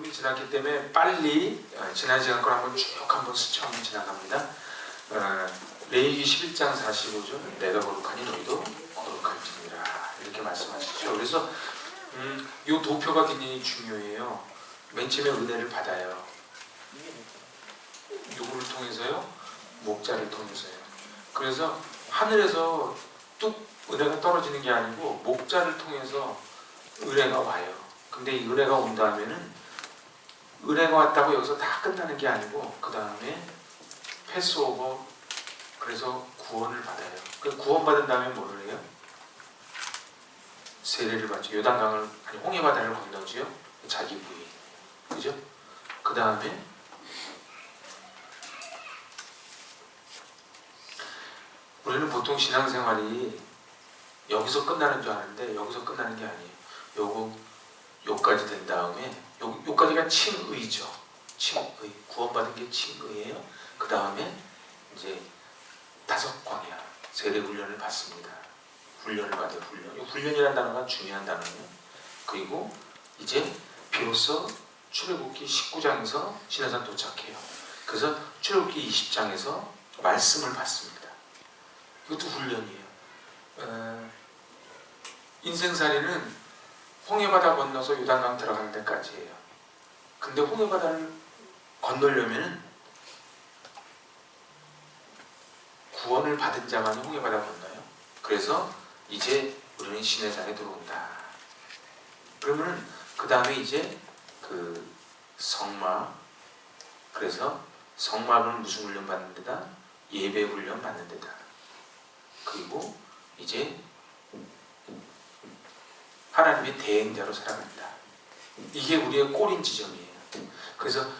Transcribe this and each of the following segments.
녹음이 지났기 때문에 빨리 지난 시간 걸 한번 쭉 한번 스쳐 지나갑니다. 레위기 11장 45절 내가 거룩하니 너희도 거룩할지니라 이렇게 말씀하시죠. 그래서 이 도표가 굉장히 중요해요. 맨 처음에 은혜를 받아요. 누구를 통해서요? 목자를 통해서요. 그래서 하늘에서 뚝 은혜가 떨어지는 게 아니고 목자를 통해서 은혜가 와요. 근데 이 은혜가 온 다음에는 은혜가 왔다고 여기서 다 끝나는 게 아니고 그 다음에 패스오버, 그래서 구원을 받아요. 그 구원받은 다음에 뭐를 해요? 세례를 받죠. 요단강을 아니 홍해바다를 건너지요. 자기 부인, 그죠? 그 다음에 우리는 보통 신앙생활이 여기서 끝나는 줄 아는데 여기서 끝나는 게 아니에요. 요까지 된 다음에 요까지가 칭의죠. 칭의, 구원받은 게 칭의예요. 그 다음에 이제 5광야 세례 훈련을 받습니다. 훈련을 받아요. 훈련이라는 단어가 중요한 단어예요. 그리고 이제 비로소 출애굽기 19장에서 시내산 도착해요. 그래서 출애굽기 20장에서 말씀을 받습니다. 이것도 훈련이에요. 인생살이는 홍해바다 건너서 요단강 들어가는 데까지예요. 근데 홍해바다를 건너려면 구원을 받은 자만이 홍해바다 건너요. 그래서 이제 우리는 시내산에 들어온다. 그러면 그 다음에 이제 그 성막, 그래서 성막은 무슨 훈련 받는 데다? 예배 훈련 받는 데다. 그리고 이제 하나님의 대행자로 살아간다. 이게 우리의 꼬린 지점이에요. 그래서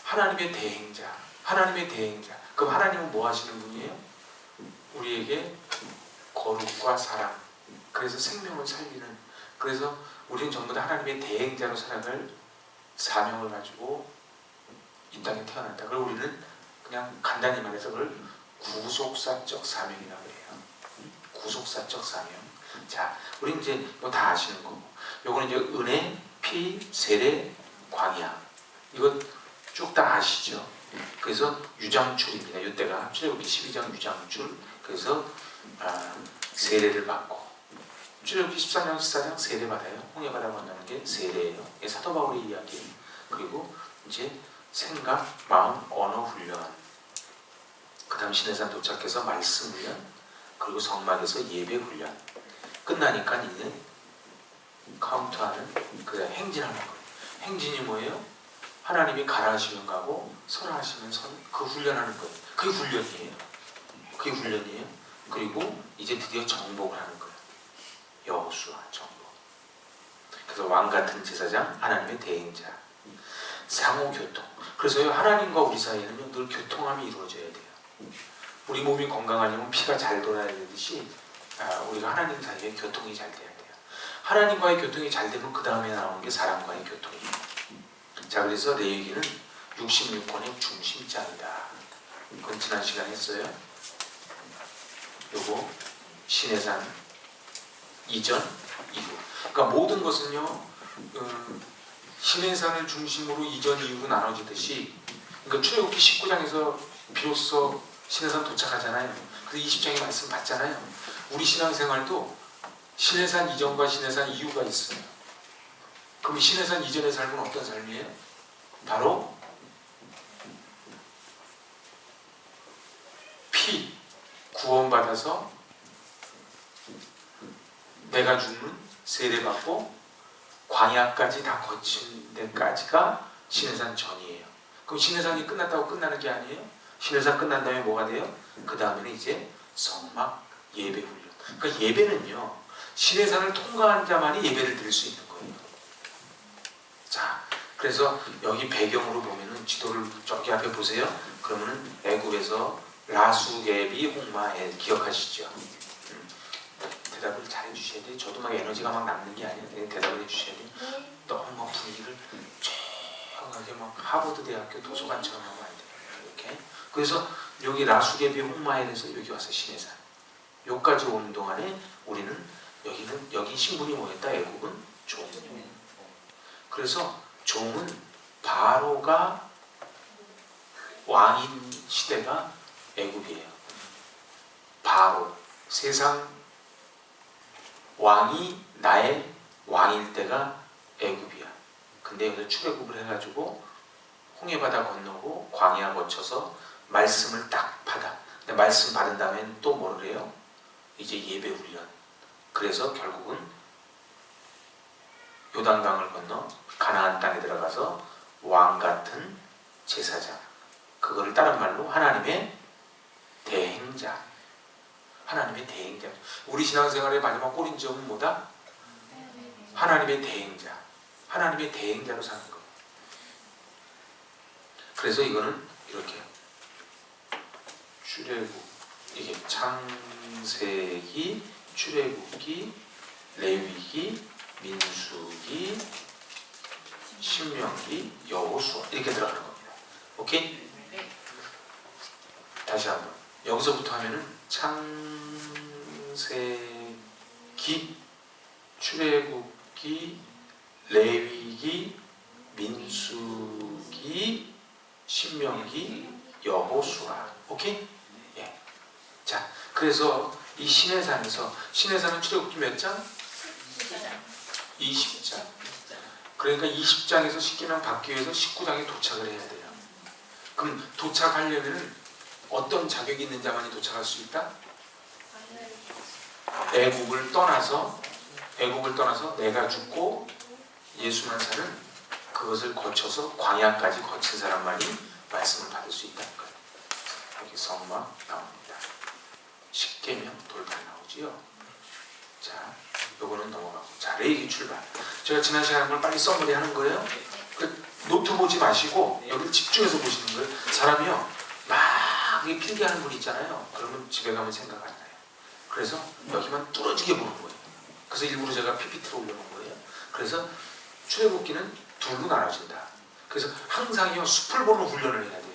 하나님의 대행자, 하나님의 대행자. 그럼 하나님은 뭐 하시는 분이에요? 우리에게 거룩과 사랑, 그래서 생명을 살리는, 그래서 우리는 전부 다 하나님의 대행자로 살아갈 사명을 가지고 이 땅에 태어났다. 그리고 우리는 그냥 간단히 말해서 그걸 구속사적 사명이라고 해요. 구속사적 사명. 자, 우리 이제 이거 다 아시는 거고, 요거는 이제 은혜, 피, 세례, 광야, 이거 쭉 다 아시죠? 그래서 유장출입니다. 이때가 출애굽기 12장 유장출. 그래서 세례를 받고, 출애굽기 14장 14장 세례 받아요. 홍해바다 건너는 게 세례예요. 이게 사도 바울의 이야기. 그리고 이제 생각, 마음, 언어 훈련. 그 다음 시내산 도착해서 말씀 훈련. 그리고 성막에서 예배 훈련. 끝나니까 이제 카운트하는, 그 행진하는 거예요. 행진이 뭐예요? 하나님이 가라 하시면 가고 서라 하시면 서는, 그 훈련하는 거예요. 그게 훈련이에요. 그게 훈련이에요. 그리고 이제 드디어 정복을 하는 거예요. 여호수아 정복. 그래서 왕같은 제사장, 하나님의 대행자. 상호교통. 그래서 하나님과 우리 사이에는 늘 교통함이 이루어져야 돼요. 우리 몸이 건강하려면 피가 잘 돌아야 되듯이 우리가 하나님 사이에 교통이 잘 돼야 돼요. 하나님과의 교통이 잘 되면 그 다음에 나오는 게 사람과의 교통이에요. 자, 그래서 레위기는 66권의 중심장이다. 그건 지난 시간에 했어요. 요거 시내산 이전, 이후. 그러니까 모든 것은요, 시내산을 중심으로 이전, 이후로 나눠지듯이, 그러니까 출애굽기 19장에서 비로소 시내산 도착하잖아요. 그래서 20장의 말씀 받잖아요. 우리 신앙생활도 시내산 이전과 시내산 이후가 있어요. 그럼 시내산 이전의 삶은 어떤 삶이에요? 바로 피, 구원받아서 내가 죽는 세례받고 광야까지 다 거친 데까지가 시내산 전이에요. 그럼 시내산이 끝났다고 끝나는 게 아니에요? 시내산 끝난 다음에 뭐가 돼요? 그 다음에는 이제 성막, 예배 훈련. 그러니까 예배는요, 시내산을 통과한 자만이 예배를 드릴 수 있는 거예요. 자, 그래서 여기 배경으로 보면은 지도를 저기 앞에 보세요. 그러면은 애굽에서 라수게비 홍마에 기억하시죠? 대답을 잘 해주셔야 돼요. 저도 막 에너지가 막 남는 게 아니에요. 대답을 해주셔야 돼요. 너무 막 분위기를 조용하게 막 하버드 대학교 도서관처럼 하면 안 돼요. 이렇게. 그래서 여기 라수게비 홍마에 대해서 여기 와서 시내산. 여기까지 오는 동안에 우리는 여기 신분이 뭐였다? 애굽은 종료. 그래서 종은 바로가 왕인 시대가 애굽이에요. 바로 세상 왕이 나의 왕일 때가 애굽이야. 근데 여기서 출애굽을 해가지고 홍해바다 건너고 광야 거쳐서 말씀을 딱 받아. 근데 말씀 받은 다음에는 또 뭐를 해요? 이제 예배 훈련. 그래서 결국은 요단강을 건너 가나안 땅에 들어가서 왕 같은 제사장. 그거를 다른 말로 하나님의 대행자. 하나님의 대행자. 우리 신앙생활의 마지막 꼬린점은 뭐다? 하나님의 대행자. 하나님의 대행자로 사는 거예요. 그래서 이거는 이렇게 출애굽, 이게 창세기, 출애굽기, 레위기, 민수기, 신명기, 여호수아 이렇게 들어가는 겁니다. 오케이? 다시 한번 여기서부터 하면은 창세기, 출애굽기, 레위기, 민수기, 신명기, 여호수아. 오케이? 예. 자, 그래서 이 시내산에서 시내산은 출애굽기 몇 장? 20장. 그러니까 20장에서 10개명 받기 위해서 19장에 도착을 해야 돼요. 그럼 도착하려면 어떤 자격이 있는 자만이 도착할 수 있다? 애국을 떠나서 내가 죽고 예수만 사는 그것을 거쳐서 광야까지 거친 사람만이 말씀을 받을 수 있다는 거예요. 여기 성막 나옵니다. 10계명 돌판 나오지요. 자, 요거는 넘어가고. 자, 레위기 출발. 제가 지난 시간에 걸 빨리 써머리 하는 거예요. 노트 보지 마시고 여기를 집중해서 보시는 거예요. 사람이요, 막 필기하는 분 있잖아요. 그러면 집에 가면 생각 안 나요. 그래서 여기만 뚫어지게 보는 거예요. 그래서 일부러 제가 PPT로 올려놓은 거예요. 그래서 출애굽기는 둘로 나눠진다. 그래서 항상요, 숲을 보는 훈련을 해야 돼요.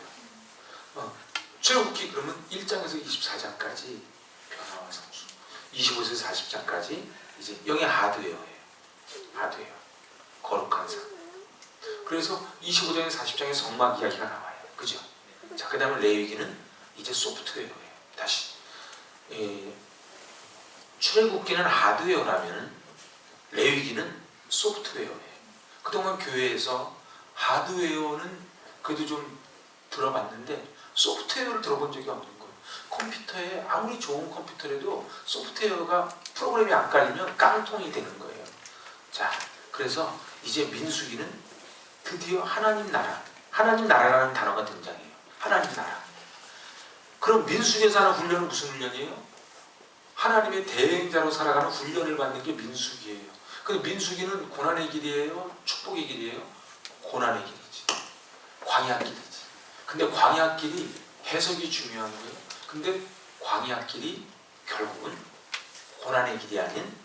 출애굽기 그러면 1장에서 24장까지 변화와 성수, 25에서 40장까지 이제 영의 하드웨어예요. 하드웨어, 거룩한 삶. 그래서 25장에서 40장에 성막 이야기가 나와요. 그죠? 자, 그 다음에 레위기는 이제 소프트웨어예요. 다시 출애굽기는 하드웨어라면 레위기는 소프트웨어예요. 그동안 교회에서 하드웨어는 그래도 좀 들어봤는데 소프트웨어를 들어본 적이 없는 거예요. 컴퓨터에 아무리 좋은 컴퓨터라도 소프트웨어가 프로그램이 안 깔리면 깡통이 되는 거예요. 자, 그래서 이제 민수기는 드디어 하나님 나라, 하나님 나라라는 단어가 등장해요. 하나님 나라. 그럼 민수기에서 하는 훈련은 무슨 훈련이에요? 하나님의 대행자로 살아가는 훈련을 받는 게 민수기예요. 근데 민수기는 고난의 길이에요? 축복의 길이에요? 고난의 길이지. 광야길이지. 근데 광야길이 해석이 중요한 거예요. 근데 광야길이 결국은 고난의 길이 아닌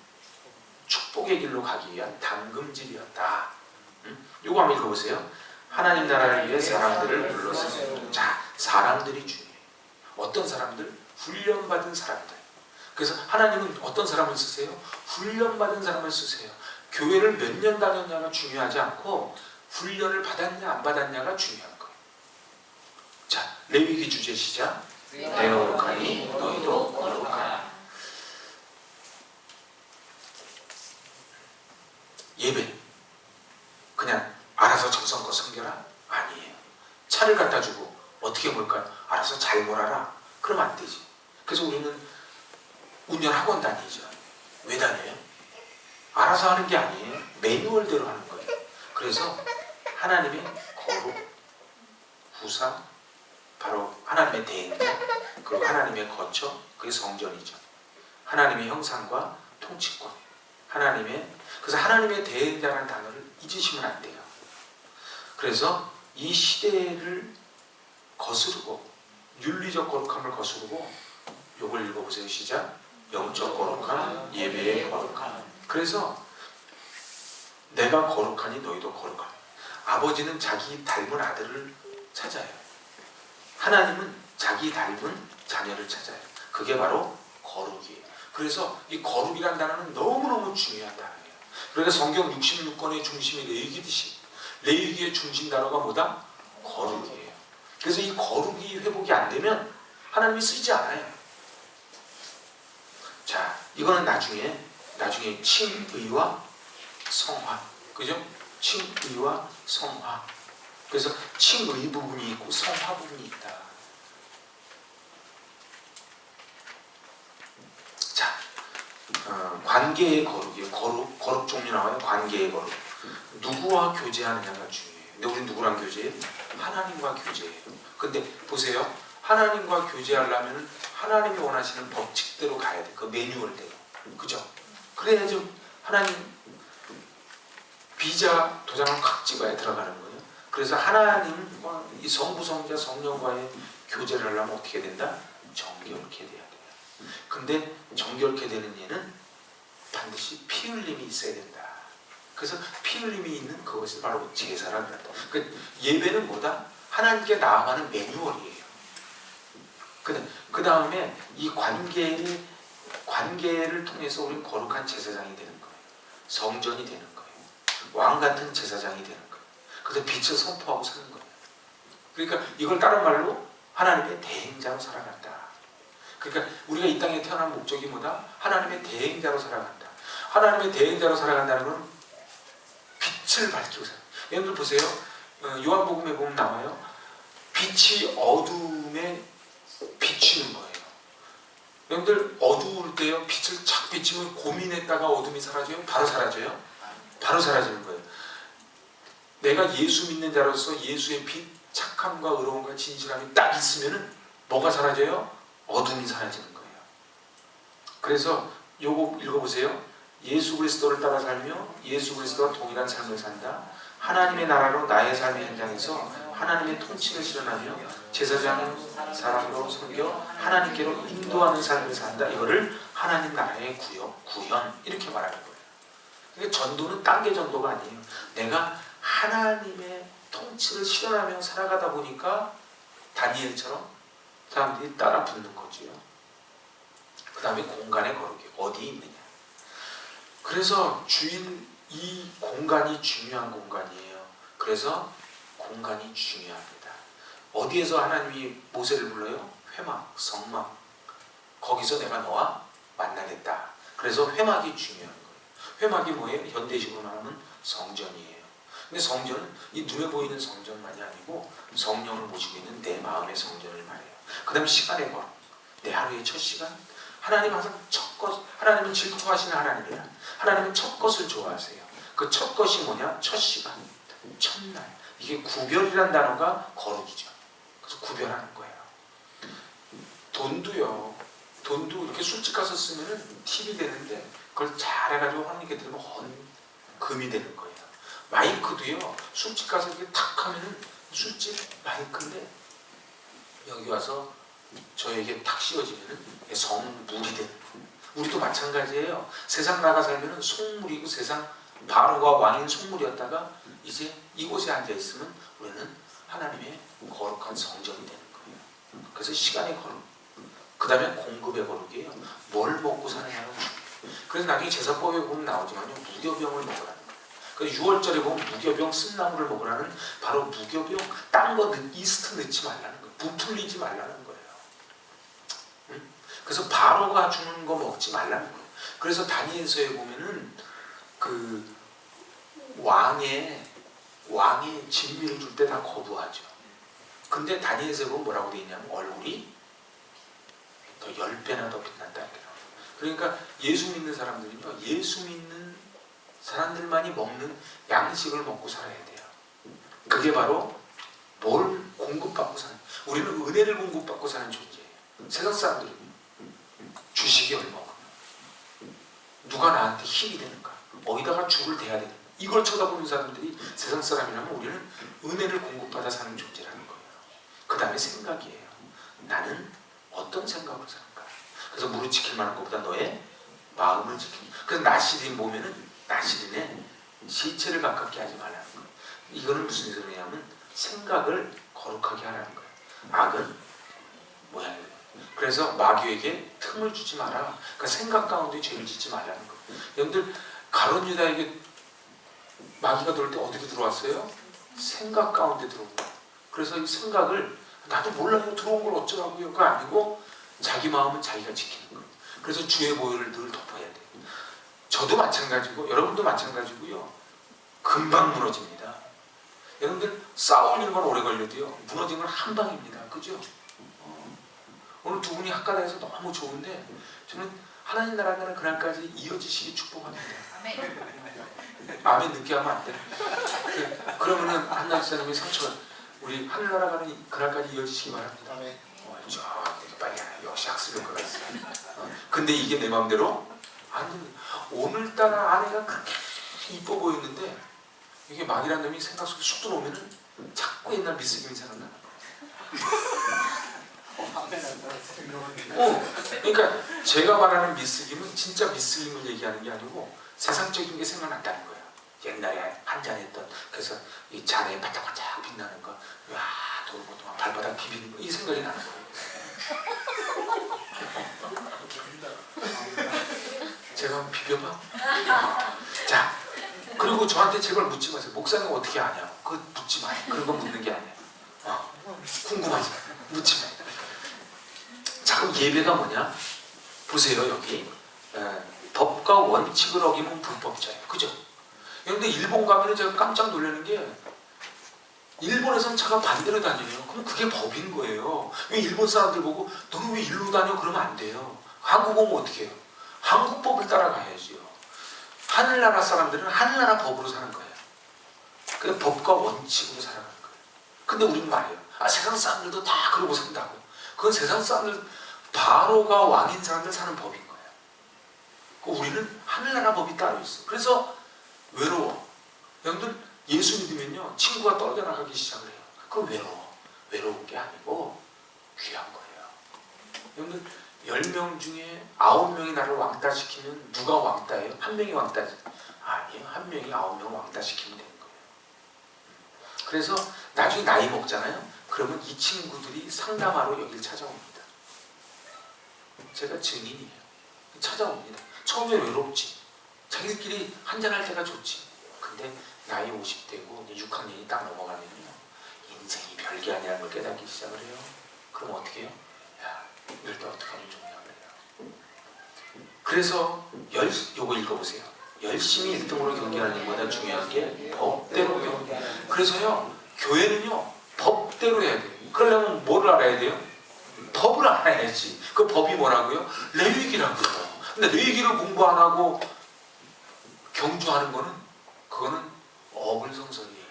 축복의 길로 가기 위한 담금질이었다. 요거 한번 읽어보세요. 하나님 나라를 위해 사람들을 불렀습니다. 자, 사람들이 중요해요. 어떤 사람들? 훈련받은 사람들. 그래서 하나님은 어떤 사람을 쓰세요? 훈련받은 사람을 쓰세요. 교회를 몇 년 다녔냐가 중요하지 않고 훈련을 받았냐 안 받았냐가 중요한 거예요. 자, 레위기 주제 시작. 내가 거룩하니 너희도 거룩하라. 예배 그냥 알아서 정성껏 섬겨라? 아니에요. 차를 갖다 주고 어떻게 몰까요? 알아서 잘 몰아라. 그러면 안 되지. 그래서 우리는 운전 학원 다니죠. 왜 다녀요? 알아서 하는 게 아니에요. 매뉴얼대로 하는 거예요. 그래서 하나님의 거룩, 후사, 바로 하나님의 대행자, 그리고 하나님의 거처, 그게 성전이죠. 하나님의 형상과 통치권, 그래서 하나님의 대행자라는 단어를 잊으시면 안 돼요. 그래서 이 시대를 거스르고 윤리적 거룩함을 거스르고 요걸 읽어보세요. 시작. 영적 거룩함, 예배의 거룩함. 그래서 내가 거룩하니 너희도 거룩하라. 아버지는 자기 닮은 아들을 찾아요. 하나님은 자기 닮은 자녀를 찾아요. 그게 바로 거룩이에요. 그래서 이 거룩이라는 단어는 너무너무 중요한 단어예요. 그러니까 성경 66권의 중심이 레위기듯이 레위기의 중심 단어가 뭐다? 거룩이에요. 그래서 이 거룩이 회복이 안 되면 하나님이 쓰지 않아요. 자, 이거는 나중에 칭의와 성화, 그죠? 칭의와 성화. 그래서 칭의 부분이 있고 성화 부분이 있다. 자, 관계의 거룩이에요. 거룩 종류 나와요. 관계의 거룩. 누구와 교제하느냐가 중요해요. 근데 우리 누구랑 교제해요? 하나님과 교제해요. 근데 보세요. 하나님과 교제하려면 하나님이 원하시는 법칙대로 가야 돼. 그 매뉴얼대로. 그죠? 그래야지 하나님 비자 도장을 콱 찍어야 들어가는 거예요. 그래서 하나님과 이 성부, 성자, 성령과의 교제를 하려면 어떻게 된다? 정결케 돼야 돼요. 근데 정결케 되는 예는 반드시 피 흘림이 있어야 된다. 그래서 피 흘림이 있는 그것이 바로 제사라는 거다. 그 예배는 뭐다? 하나님께 나아가는 매뉴얼이에요. 그 다음에 이 관계를 통해서 우리는 거룩한 제사장이 되는 거예요. 성전이 되는 거예요. 왕 같은 제사장이 되는 거예요. 그래서 빛을 선포하고 사는 거예요. 그러니까 이걸 다른 말로 하나님의 대행자로 살아간다. 그러니까 우리가 이 땅에 태어난 목적이 뭐다? 하나님의 대행자로 살아간다. 하나님의 대행자로 살아간다는 건 빛을 밝히고 살아요. 여러분들 보세요. 요한복음에 보면 나와요. 빛이 어두움에 비추는 거예요. 여러분들 어두울 때요. 빛을 착 비추면 고민했다가 어둠이 사라져요? 바로 사라져요? 바로 사라지는 거예요. 내가 예수 믿는 자로서 예수의 빛, 착함과 의로움과 진실함이 딱 있으면은 뭐가 사라져요? 어둠이 사라지는 거예요. 그래서 요거 읽어보세요. 예수 그리스도를 따라 살며 예수 그리스도와 동일한 삶을 산다. 하나님의 나라로 나의 삶의 현장에서 하나님의 통치를 실현하며 제사장의 사람으로 섬겨 하나님께로 인도하는 삶을 산다. 이거를 하나님 나라의 구현 이렇게 말하는 거예요. 그러니까 전도는 단계 전도가 아니에요. 내가 하나님의 통치를 실현하며 살아가다 보니까 다니엘처럼 사람들이 따라 붙는 거지요. 그 다음에 공간의 거룩이 어디 있느냐. 그래서 이 공간이 중요한 공간이에요. 그래서 공간이 중요합니다. 어디에서 하나님이 모세를 불러요? 회막, 성막. 거기서 내가 너와 만나겠다. 그래서 회막이 중요한 거예요. 회막이 뭐예요? 현대식으로 말하면 성전이에요. 근데 성전은 이 눈에 보이는 성전만이 아니고 성령을 모시고 있는 내 마음의 성전을 말해요. 그 다음에 시간의 거룩. 내 하루의 첫 시간. 하나님 항상 하나님은 질투하시는 하나님이라. 하나님은 첫 것을 좋아하세요. 그 첫 것이 뭐냐? 첫 시간, 첫날. 이게 구별이란 단어가 거룩이죠. 그래서 구별하는 거예요. 돈도 이렇게 술집 가서 쓰면은 팁이 되는데 그걸 잘해가지고 하나님께 드리면 금이 되는 거예요. 마이크도요. 술집 가서 이렇게 탁 하면은 술집 마이크인데 여기 와서 저에게 탁 씌워지면은 성물이 되는 거예요. 우리도 마찬가지예요. 세상 나가 살면은 속물이고 세상 바로가 왕인 속물이었다가 이제 이곳에 앉아 있으면 우리는 하나님의 거룩한 성전이 되는 거예요. 그래서 시간의 거룩. 그 다음에 공급의 거룩이에요. 뭘 먹고 사느냐는. 그래서 나중에 제사법에 보면 나오지만요. 무교병을 먹으라는 거예요. 그래서 6월절에 보면 무교병 쓴나물을 먹으라는 바로 무교병 딴 거 이스트 넣지 말라는 거예요. 부풀리지 말라는 거예요. 그래서 바로가 주는 거 먹지 말라는 거예요. 그래서 다니엘서에 보면은 그 왕의 진미를 줄 때 다 거부하죠. 근데 다니엘서에 보면 뭐라고 되어 있냐면 얼굴이 더 10배나 더 빛난다. 그러니까 예수 믿는 사람들은요. 예수 믿는 사람들만이 먹는 양식을 먹고 살아야 돼요. 그게 바로 뭘 공급받고 사는, 우리는 은혜를 공급받고 사는 존재예요. 세상 사람들은 주식이 얼마나, 누가 나한테 힘이 되는가, 어디다가 줄을 대야 되는가, 이걸 쳐다보는 사람들이 세상 사람이라면 우리는 은혜를 공급받아 사는 존재라는 거예요. 그 다음에 생각이에요. 나는 어떤 생각으로 사는가. 그래서 무릎 지킬 만한 것보다 너의 마음을 지키는. 그래서 나시린 보면은 나시린에 시체를 가깝게 하지 말라는 거예요. 이거는 무슨 소리냐면 생각을 거룩하게 하라는 거예요. 악은 뭐야? 그래서 마귀에게 틈을 주지 마라. 그러니까 생각 가운데 죄를 짓지 말라는 거예요. 여러분들 가룟 유다에게 마귀가 들어올 때 어디로 들어왔어요? 생각 가운데 들어온 거예요. 그래서 이 생각을 나도 몰라요. 들어온 걸 어쩌라고요. 그거 아니고 자기 마음은 자기가 지키는 거예요. 그래서 주의 보혈을 늘 덮어야 돼요. 저도 마찬가지고 여러분도 마찬가지고요. 금방 무너집니다. 여러분들 싸우는 건 오래 걸려도요. 무너지는 건 한 방입니다. 그죠? 오늘 두 분이 학가다에서 너무 좋은데 저는 하나님 나라가는 그날까지 이어지시기 축복합니다. 아멘 늦게 하면 안 돼. 그러면은 한나 목사님이 상처가 우리 하늘나라 가는 그날까지 이어지시기 바랍니다. 빨리 역시 학습 효과가 있어요. 근데 이게 내 마음대로 아니 오늘따라 아내가 그렇게 이뻐 보였는데 이게 마귀란 놈이 생각 속에 쑥 들어오면은 자꾸 옛날 미스김이 생각나. 그러니까 제가 말하는 미스김은 진짜 미스김을 얘기하는 게 아니고 세상적인 게 생각났다는 거예요. 옛날에 한잔했던 그래서 이 잔에 반짝반짝 빛나는 거, 와 돌고도 막 발바닥 비비는 거 이 생각이 나는 거예요. 제가 한번 비벼봐. 자, 그리고 저한테 제발 묻지 마세요. 목사님 어떻게 아냐고. 그거 묻지 마요. 그런 거 묻는 게 아니에요. 궁금하지 마요. 묻지 마요. 자, 그럼 예배가 뭐냐? 보세요 여기 법과 원칙을 어기면 불법자예요. 그죠? 그런데 일본 가면은 제가 깜짝 놀라는 게 일본에서는 차가 반대로 다녀요. 그럼 그게 법인 거예요. 왜 일본 사람들 보고 너는 왜 일로 다녀? 그러면 안 돼요. 한국 오면 어떻게 해요? 한국법을 따라가야지요. 하늘나라 사람들은 하늘나라 법으로 사는 거예요. 그래서 법과 원칙으로 살아가는 거예요. 근데 우리는 말이에요. 세상 사람들도 다 그러고 산다고. 그건 세상 사람들 바로가 왕인 사람들 사는 법인 거예요. 우리는 하늘나라 법이 따로 있어. 그래서 외로워. 여러분들 예수 믿으면요 친구가 떨어져 나가기 시작을 해요. 그건 외로워. 외로운 게 아니고 귀한 거예요. 여러분들 10명 중에 9명이 나를 왕따시키면 누가 왕따예요? 한 명이 왕따지. 아니에요. 한 명이 9명을 왕따시키면 되는 거예요. 그래서 나중에 나이 먹잖아요. 그러면 이 친구들이 상담하러 여기를 찾아옵니다. 제가 증인이에요. 찾아옵니다. 처음에 외롭지. 자기들끼리 한잔할 때가 좋지. 근데 나이 50대고 6학년이 딱 넘어가면요 인생이 별게 아니라는 걸 깨닫기 시작을 해요. 그럼 어떻게 해요? 야, 이럴 때 어떡하면 좋냐 그래요. 그래서 요거 읽어보세요. 열심히 1등으로 경기하는 것보다 중요한 게 법대로 경기. 그래서요 교회는요 법대로 해야 돼요. 그러려면 뭐를 알아야 돼요? 법을 알아야지. 그 법이 뭐라고요? 레위기라고요. 근데 레위기를 공부 안 하고 경주하는 거는 그거는 어불성설이에요.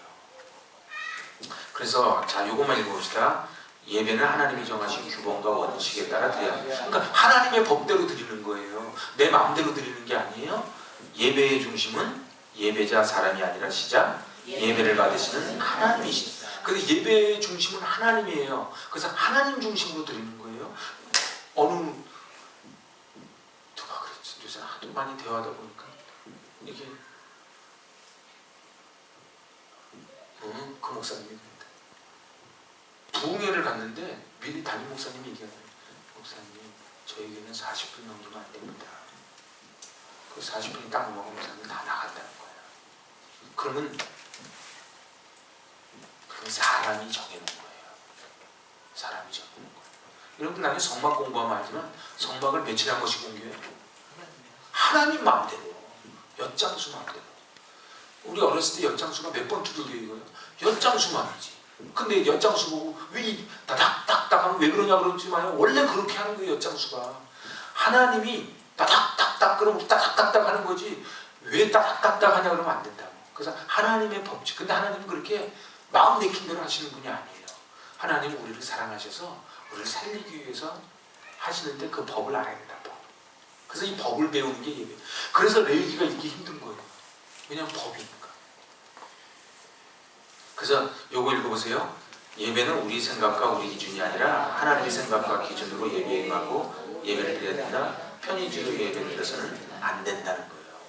그래서 자 요것만 읽어봅시다. 예배는 하나님이 정하신 규범과 원칙에 따라 드려야 합니다. 그러니까 하나님의 법대로 드리는 거예요. 내 마음대로 드리는 게 아니에요. 예배의 중심은 예배자 사람이 아니라 시작 예배를 받으시는 하나님이시다. 근데 예배의 중심은 하나님이에요. 그래서 하나님 중심으로 드리는 거예요. 누가 그랬지? 요새 하도 많이 대화하다 보니까 이게 그 목사님이 그랬다. 부흥회를 갔는데 미리 담임 목사님이 얘기하는 목사님 저에게는 40분 넘기면 안 됩니다. 그 40분이 딱 넘어가면 목사님 다 나간다는 거예요. 그러면 사람이 정해놓은 거예요. 사람이 정해놓은 거예요. 여러분 나중에 성막 공부하면 알지만 성막을 며칠에 한 번씩 공개해요. 하나님 마음대로 엿장수 마음대로. 우리 어렸을 때 엿장수가 몇 번 두들겨 이거예요. 엿장수만이지. 근데 엿장수 보고 왜 따닥따닥 하면 왜 그러냐 그러지 마요. 원래 그렇게 하는 거예요. 엿장수가. 하나님이 따닥따닥 그러면 따닥따닥 하는 거지 왜 따닥따닥 하냐 그러면 안 된다고. 그래서 하나님의 법칙. 근데 하나님은 그렇게 마음 내킨 대로 하시는 분이 아니에요. 하나님은 우리를 사랑하셔서 우리를 살리기 위해서 하시는데 그 법을 알아야 된다. 법. 그래서 이 법을 배우는 게 예배. 그래서 레위기가 읽기 힘든 거예요. 왜냐하면 법이니까. 그래서 요거 읽어보세요. 예배는 우리 생각과 우리 기준이 아니라 하나님의 생각과 기준으로 예배에 임하고 예배를 드려야 된다. 편의주의로 예배를 드려서는 안 된다는 거예요.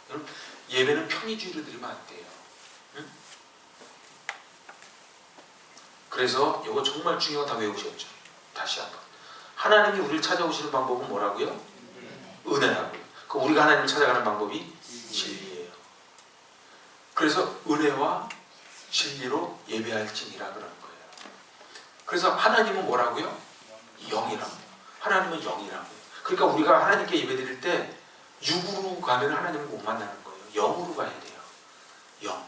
여러분 예배는 편의주의로 드리면 안 돼요. 응? 그래서 이거 정말 중요한 거 다 외우셨죠? 다시 한번. 하나님이 우리를 찾아오시는 방법은 뭐라고요? 은혜라고요. 그 우리가 하나님을 찾아가는 방법이 진리. 그래서 은혜와 진리로 예배할지니라 그런 거예요. 그래서 하나님은 뭐라고요? 영이라고. 하나님은 영이라고요. 그러니까 우리가 하나님께 예배드릴 때 육으로 가면 하나님을 못 만나는 거예요. 영으로 가야 돼요. 영.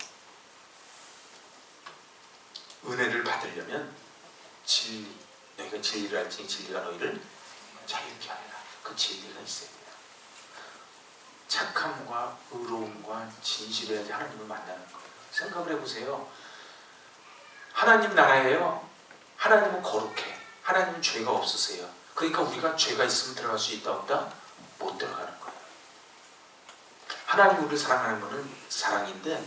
은혜를 받으려면 진리. 너희가 진리를 알지니 진리가 너희를 자유케 하리라. 그 진리가 있어야 돼요. 착함과 의로움과 진실해야지 하나님을 만나는 거예요. 생각을 해보세요. 하나님 나라예요. 하나님은 거룩해. 하나님은 죄가 없으세요. 그러니까 우리가 죄가 있으면 들어갈 수 있다 없다? 못 들어가는 거예요. 하나님이 우리를 사랑하는 것은 사랑인데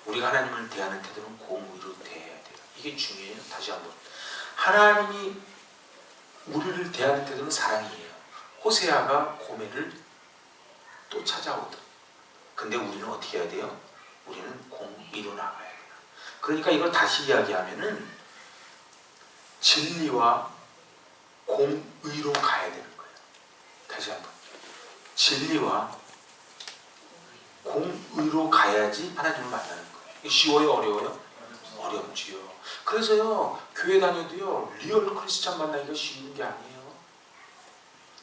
우리가 하나님을 대하는 태도는 공의로 대해야 돼요. 이게 중요해요. 다시 한번. 하나님이 우리를 대하는 태도는 사랑이에요. 호세아가 고멜을 또 찾아오듯. 근데 우리는 어떻게 해야 돼요? 우리는 공의로 나가야 돼요. 그러니까 이걸 다시 이야기하면은 진리와 공의로 가야 되는 거예요. 다시 한번. 진리와 공의로 가야지 하나님을 만나는 거예요. 쉬워요? 어려워요? 어렵지요. 그래서요, 교회 다녀도요, 리얼 크리스찬 만나기가 쉬운 게 아니에요.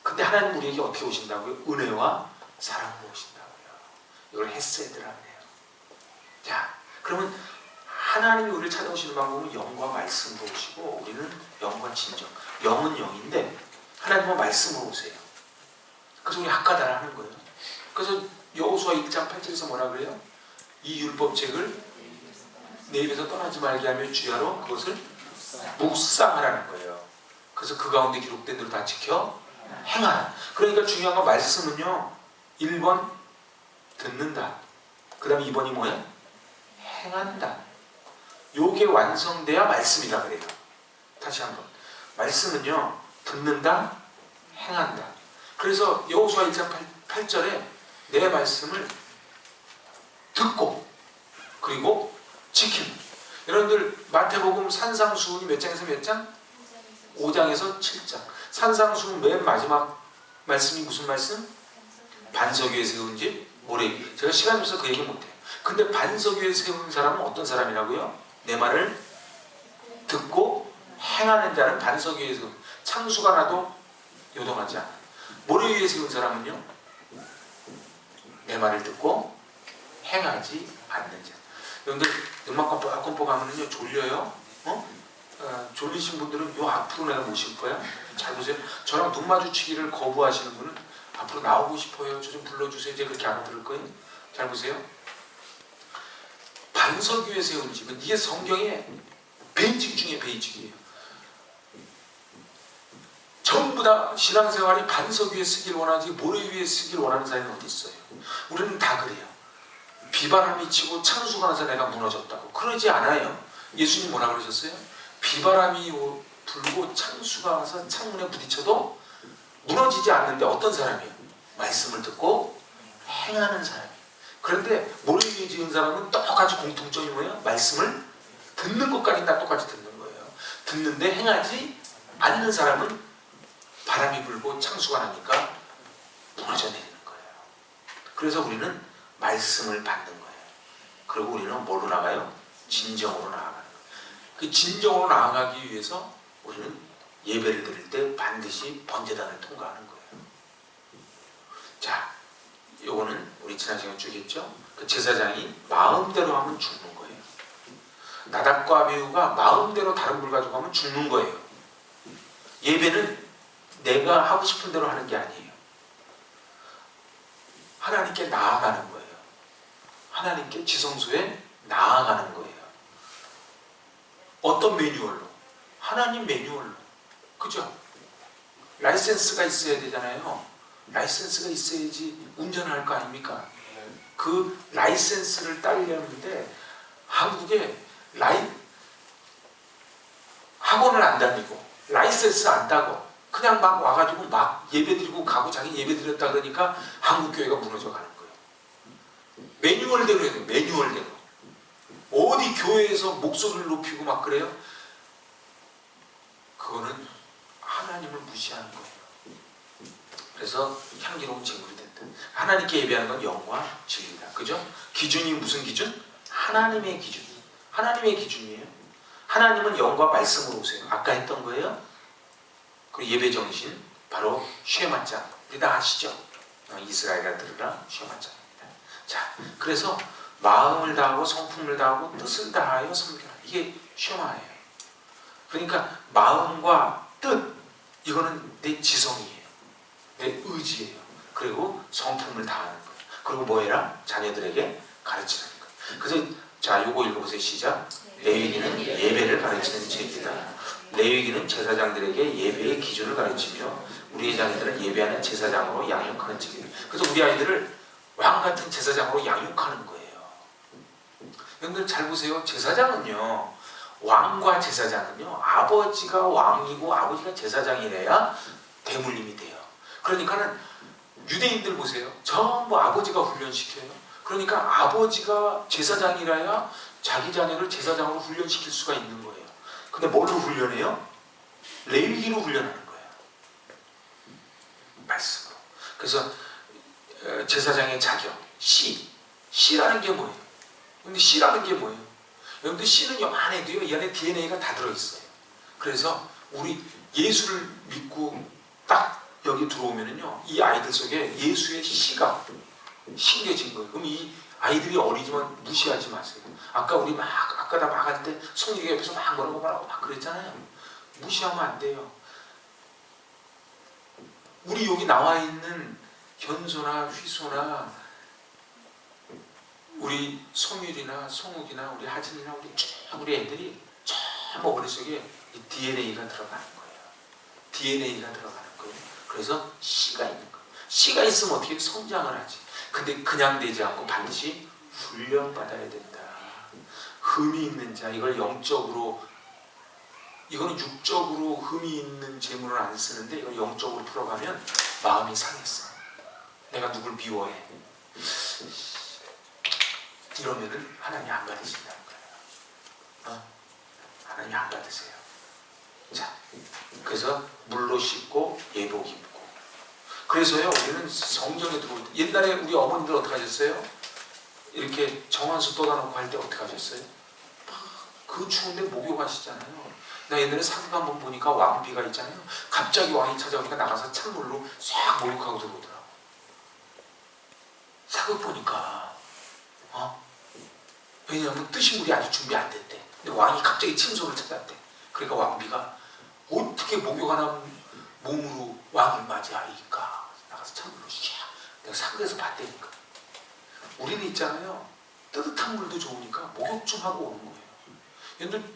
근데 하나님 우리에게 어떻게 오신다고요? 은혜와 사랑으로 오신다고요. 이걸 헤세드라고 해요. 자, 그러면 하나님이 우리를 찾아오시는 방법은 영과 말씀으로 오시고 우리는 영과 진정. 영은 영인데 하나님은 말씀으로 오세요. 그래서 우리 학가다라 하는 거예요. 그래서 여호수아 1장 8절에서 뭐라 그래요? 이 율법책을 내 입에서 떠나지 말게 하며 주야로 그것을 묵상하라는 거예요. 그래서 그 가운데 기록된 대로 다 지켜 행하라. 그러니까 중요한 건 말씀은요, 1번 듣는다. 그 다음에 2번이 뭐예요? 행한다. 요게 완성돼야 말씀이라 그래요. 다시 한번. 말씀은요, 듣는다, 행한다. 그래서 여호수아 1장 8절에 내 말씀을 듣고 그리고 지킴. 여러분들 마태복음 산상수훈이 몇 장에서 몇 장? 5장에서 7장. 산상수훈 맨 마지막 말씀이 무슨 말씀? 반석 위에 세운 집 모래 위에. 제가 시간이 없어서 그 얘기 못해요. 근데 반석 위에 세운 사람은 어떤 사람이라고요? 내 말을 듣고 행하는 자는 반석 위에 세운, 창수가 나도 요동하지 않아. 모래 위에 세운 사람은요, 내 말을 듣고 행하지 않는 자. 여러분들 음악학원 가면은요, 졸려요? 졸리신 분들은 요 앞으로 내가 모실 거야. 잘 보세요. 저랑 눈 마주치기를 거부하시는 분은 앞으로 나오고 싶어요. 저 좀 불러주세요. 제가 그렇게 알아들을 거예요. 잘 보세요. 반석 위에 세운 집은 이게 성경의 베이직 중에 베이직이에요. 전부 다 신앙생활이 반석 위에 쓰길 원하지 모래 위에 쓰길 원하는 사람이 어디 있어요? 우리는 다 그래요. 비바람이 치고 창수가 나서 내가 무너졌다고. 그러지 않아요. 예수님 뭐라 그러셨어요? 비바람이 불고 창수가 와서 창문에 부딪혀도 무너지지 않는데 어떤 사람이에요? 말씀을 듣고 행하는 사람이에요. 그런데 모래 위에 지은 사람은 똑같이 공통점이 뭐예요? 말씀을 듣는 것까지 다 똑같이 듣는 거예요. 듣는데 행하지 않는 사람은 바람이 불고 창수가 나니까 무너져 내리는 거예요. 그래서 우리는 말씀을 받는 거예요. 그리고 우리는 뭐로 나가요? 진정으로 나아가는 거예요. 그 진정으로 나아가기 위해서 우리는 예배를 드릴 때 반드시 번제단을 통과하는 거예요. 자, 요거는 우리 지난 시간에 쭉 했죠? 그 제사장이 마음대로 하면 죽는 거예요. 나답과 아비후가 마음대로 다른 불 가지고 하면 죽는 거예요. 예배는 내가 하고 싶은 대로 하는 게 아니에요. 하나님께 나아가는 거예요. 하나님께 지성소에 나아가는 거예요. 어떤 매뉴얼로? 하나님 매뉴얼로. 그죠? 라이센스가 있어야 되잖아요. 라이센스가 있어야지 운전을 할 거 아닙니까? 그 라이센스를 따려는데 한국에 학원을 안 다니고 라이센스 안 따고 그냥 막 와가지고 막 예배 드리고 가고 자기 예배 드렸다 그러니까 한국 교회가 무너져 가는 거예요. 매뉴얼대로 해야 돼요. 매뉴얼대로. 어디 교회에서 목소리를 높이고 막 그래요? 그거는 하나님을 무시하는 거예요. 그래서 향기로운 제물이 된다. 하나님께 예배하는 건 영과 진리다. 그죠? 기준이 무슨 기준? 하나님의 기준. 하나님의 기준이에요. 하나님은 영과 말씀으로 오세요. 아까 했던 거예요. 그 예배 정신 바로 쉐마자. 우리 다 아시죠? 이스라엘아 들으라 쉐마자입니다. 자, 그래서 마음을 다하고 성품을 다하고 뜻을 다하여 섬겨라. 이게 쉐마예요. 그러니까 마음과 뜻 이거는 내 지성이에요. 내 의지예요. 그리고 성품을 다하는 거예요. 그리고 뭐 해라? 자녀들에게 가르치는 거예요. 그래서 자, 요거 읽어보세요. 시작. 레위기는 예배를 가르치는 책이다. 레위기는 제사장들에게 예배의 기준을 가르치며 우리의 자녀들은 예배하는 제사장으로 양육하는 책이다. 그래서 우리 아이들을 왕 같은 제사장으로 양육하는 거예요. 여러분들 잘 보세요. 제사장은요, 왕과 제사장은요, 아버지가 왕이고 아버지가 제사장이래야 대물림이 돼요. 그러니까는 유대인들 보세요. 전부 아버지가 훈련시켜요. 그러니까 아버지가 제사장이라야 자기 자녀를 제사장으로 훈련시킬 수가 있는 거예요. 근데 뭘로 훈련해요? 레위기로 훈련하는 거예요. 말씀으로. 그래서 제사장의 자격, 씨라는 게 뭐예요? 근데 씨라는 게 뭐예요? 여러분들 씨는 요만해도요, 이 안에 DNA가 다 들어있어요. 그래서 우리 예수를 믿고 딱 여기 들어오면은요, 이 아이들 속에 예수의 씨가 심겨진 거예요. 그럼 이 아이들이 어리지만 무시하지 마세요. 아까 우리 아까 다 막 할 때 성경이 옆에서 막 뭐라고 막 그랬잖아요. 무시하면 안 돼요. 우리 여기 나와 있는 현소나 휘소나 우리 송율이나 송욱이나 우리 하진이나 우리 애들이 전부 머릿속에 이 DNA가 들어가는 거예요. DNA가 들어가는 거예요. 그래서 씨가 있는 거예요. 씨가 있으면 어떻게 성장을 하지. 근데 그냥 되지 않고 반드시 훈련받아야 된다. 흠이 있는 자, 이걸 영적으로, 이거는 육적으로 흠이 있는 재물을 안 쓰는데 이걸 영적으로 풀어가면 마음이 상했어. 내가 누굴 미워해. 이러면은 하나님 안 받으신다는 거예요. 하나님 안 받으세요. 자, 그래서 물로 씻고 예복 입고. 그래서요, 우리는 성경에 들어올 때, 옛날에 우리 어머님들 어떻게 하셨어요? 이렇게 정한수 떠다놓고 할 때 어떻게 하셨어요? 그 추운데 목욕하시잖아요. 나 옛날에 사극 한번 보니까 왕비가 있잖아요. 갑자기 왕이 찾아오니까 나가서 찬물로 싹 목욕하고 들어오더라고. 사극 보니까 왜냐하면 뜨신 물이 아직 준비 안 됐대. 근데 왕이 갑자기 침소를 찾았대. 그러니까 왕비가 어떻게 목욕하는 몸으로 왕을 맞이하리까? 나가서 찬물로 샥. 내가 사극에서 봤다니까. 우리는 있잖아요. 뜨뜻한 물도 좋으니까 목욕 좀 하고 오는 거예요. 얘들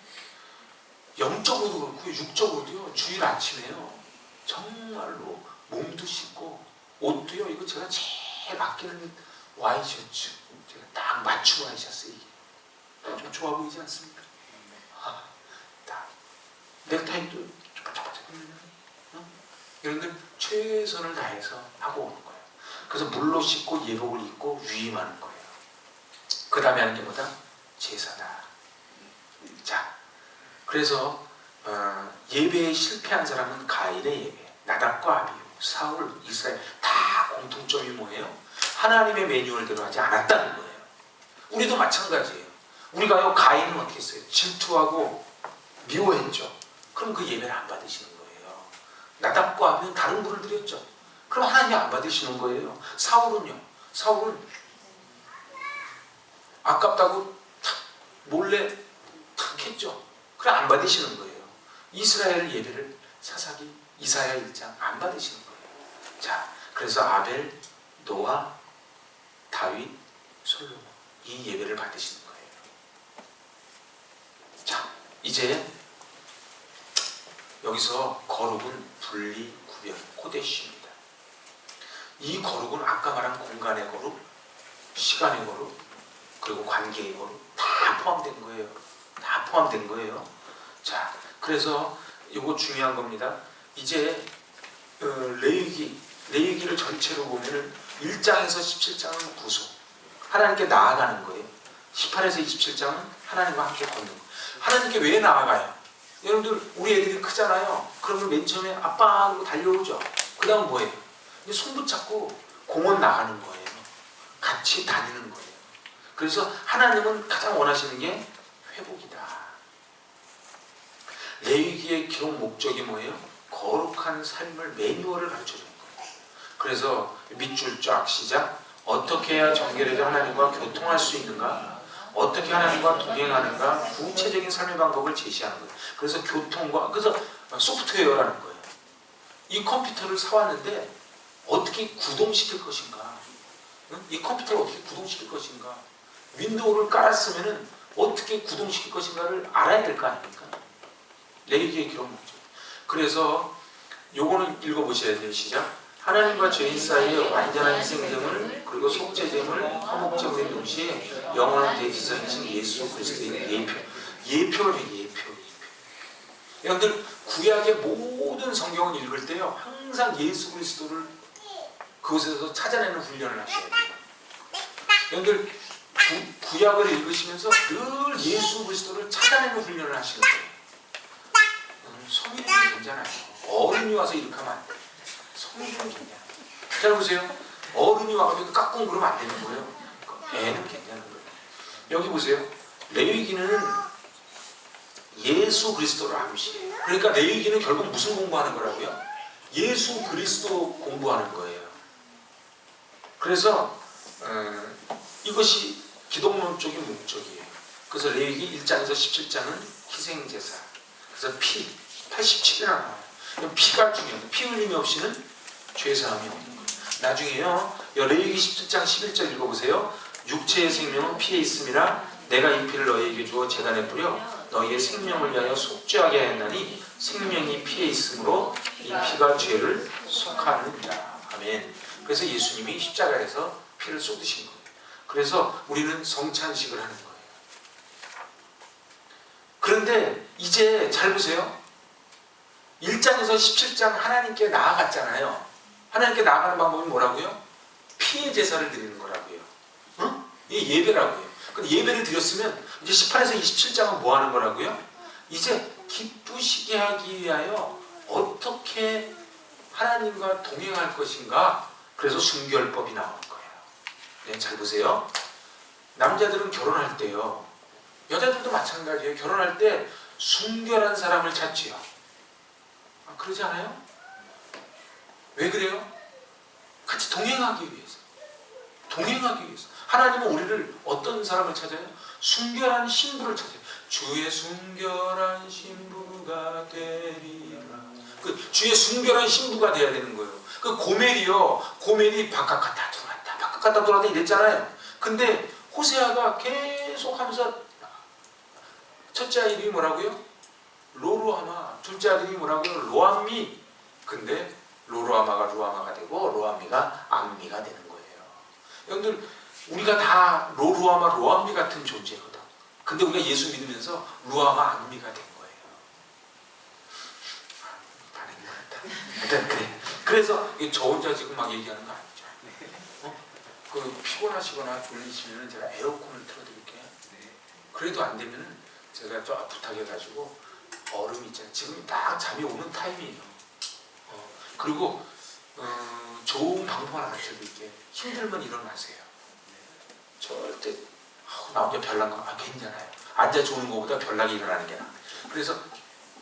영적으로도 그렇고 육적으로도요. 주일 아침에요. 정말로 몸도 씻고 옷도요. 이거 제가 제일 아끼는 와이셔츠. 제가 딱 맞춤 와이셔츠. 좀 좋아 보이지 않습니까? 딱 넥타이도 좀 바짝바짝 여러분들 최선을 다해서 하고 오는 거예요. 그래서 물로 씻고 예복을 입고 위임하는 거예요. 그 다음에 하는 게 뭐다? 제사다. 자, 그래서 예배에 실패한 사람은 가인의 예배, 나답과 아비후, 사울, 이스라엘 다 공통점이 뭐예요? 하나님의 매뉴얼대로 하지 않았다는 거예요. 우리도 마찬가지예요. 우리가요, 가인은 어떻게 했어요? 질투하고 미워했죠. 그럼 그 예배를 안 받으시는 거예요. 나답과 아비는 다른 불을 드렸죠. 그럼 하나님이 안 받으시는 거예요. 사울은요? 사울은 아깝다고 몰래 탁 했죠. 그래 안 받으시는 거예요. 이스라엘 예배를 사사기 이사야 1장 안 받으시는 거예요. 자, 그래서 아벨, 노아, 다윗, 솔로몬 이 예배를 받으시는 거예요. 자, 이제 여기서 거룩은 분리, 구별, 코데시입니다. 이 거룩은 아까 말한 공간의 거룩, 시간의 거룩, 그리고 관계의 거룩 다 포함된 거예요. 다 포함된 거예요. 자, 그래서 이거 중요한 겁니다. 이제 레위기를 전체로 보면은 1장에서 17장은 구속, 하나님께 나아가는 거예요. 18에서 27장은 하나님과 함께 걷는 거예요. 하나님께 왜 나아가요? 여러분들 우리 애들이 크잖아요. 그러면 맨 처음에 아빠 하고 달려오죠. 그 다음 뭐예요? 손 붙잡고 공원 나가는 거예요. 같이 다니는 거예요. 그래서 하나님은 가장 원하시는 게 회복이다. 레위기의 기록 목적이 뭐예요? 거룩한 삶을 매뉴얼을 가르쳐주는 거예요. 그래서 밑줄 쫙 시작. 어떻게 해야 정결해져 하나님과 교통할 수 있는가? 어떻게 하나님과 동행하는가? 구체적인 삶의 방법을 제시하는 거예요. 그래서 교통과, 그래서 소프트웨어라는 거예요. 이 컴퓨터를 사왔는데 어떻게 구동시킬 것인가? 이 컴퓨터를 어떻게 구동시킬 것인가? 윈도우를 깔았으면 어떻게 구동시킬 것인가를 알아야 될 거 아닙니까? 레위기의 기록 목적. 그래서 요거는 읽어보셔야 돼요. 시작. 하나님과 죄인 사이에 완전한 희생제물 그리고 속죄제물 화목제물의 동시에 영원한 대지상이신 예수 그리스도의 예표를 예표. 여러분들 구약의 모든 성경을 읽을 때요 항상 예수 그리스도를 그곳에서 찾아내는 훈련을 하셔야 돼요. 여러분들 구약을 읽으시면서 늘 예수 그리스도를 찾아내는 훈련을 하시는 거예요. 성인은 괜찮아요. 어른이 와서 이렇게 하면 안 돼요. 성인은 괜찮아요. 잘 보세요. 어른이 와서 깎고 그러면 안 되는 거예요. 애는 괜찮은 거예요. 여기 보세요. 레위기는 예수 그리스도를 암시해요. 그러니까 레위기는 결국 무슨 공부하는 거라고요? 예수 그리스도 공부하는 거예요. 그래서 이것이 기독론적인 목적이에요. 그래서 레위기 1장에서 17장은 희생제사. 그래서 피 87이나 나와요. 피가 중요해요. 피 흘림이 없이는 죄사함이 없는 거예요. 나중에요. 레위기 17장 11절 읽어보세요. 육체의 생명은 피에 있음이라 내가 이 피를 너희에게 주어 제단에 뿌려 너희의 생명을 위하여 속죄하게 하였나니 생명이 피에 있으므로 이 피가 죄를 속하느니라. 아멘. 그래서 예수님이 십자가에서 피를 쏟으신 거예요. 그래서 우리는 성찬식을 하는 거예요. 그런데 이제 잘 보세요. 1장에서 17장 하나님께 나아갔잖아요. 하나님께 나아가는 방법이 뭐라고요? 피의 제사를 드리는 거라고요. 응? 이게 예배라고요. 근데 예배를 드렸으면 이제 18에서 27장은 뭐 하는 거라고요? 이제 기쁘시게 하기 위하여 어떻게 하나님과 동행할 것인가? 그래서 순결법이 나오는 거예요. 네, 잘 보세요. 남자들은 결혼할 때요. 여자들도 마찬가지예요. 결혼할 때 순결한 사람을 찾지요. 그러지 않아요? 왜 그래요? 같이 동행하기 위해서. 동행하기 위해서. 하나님은 우리를 어떤 사람을 찾아요? 순결한 신부를 찾아요. 주의 순결한 신부가 되리라. 주의 순결한 신부가 돼야 되는 거예요. 고멜이요. 고멜이 바깥 갔다 들어왔다. 바깥 갔다 들어왔다 이랬잖아요. 근데 호세아가 계속 하면서 첫째 아이 이름이 뭐라고요? 로루아마. 둘째 아들이 뭐라고요? 로암미. 근데 로루아마가 루아마가 되고 로암미가 암미가 되는 거예요. 여러분들 우리가 다 로루아마 로암미 같은 존재거든. 근데 우리가 예수 믿으면서 루아마 암미가 된 거예요. 반응이 많다. 그래. 그래서 저 혼자 지금 막 얘기하는 거 아니죠. 피곤하시거나 졸리시면 제가 에어컨을 틀어드릴게요. 그래도 안 되면은 제가 저 부탁해가지고 얼음 있잖아요. 지금 딱 잠이 오는 타임이에요. 그리고 좋은 방법 하나 가르쳐드릴게요. 힘들면 일어나세요. 절대 나 혼자 별난 괜찮아요. 앉아 조는 것보다 별나게 일어나는 게 나아. 그래서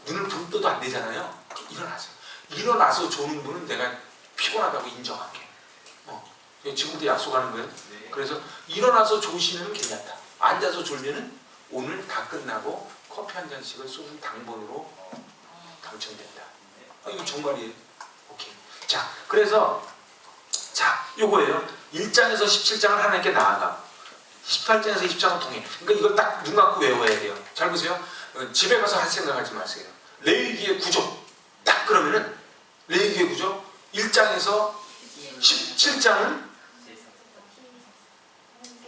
눈을 붕 떠도 안 되잖아요. 일어나세요. 일어나서 조는 분은 내가 피곤하다고 인정할게. 지금부터 약속하는 거예요. 그래서 일어나서 조시면 괜찮다. 앉아서 졸면은 오늘 다 끝나고 커피 한 잔씩을 쏘는 당번으로 당첨된다. 이거 정말이에요. 오케이. 자, 그래서 요거예요. 1장에서 17장은 하나님께 나아가. 18장에서 20장은 동행. 그러니까 이걸 딱 눈 감고 외워야 돼요. 잘 보세요. 집에 가서 할 생각하지 마세요. 레위기의 구조. 딱 그러면은 레위기의 구조 1장에서 17장은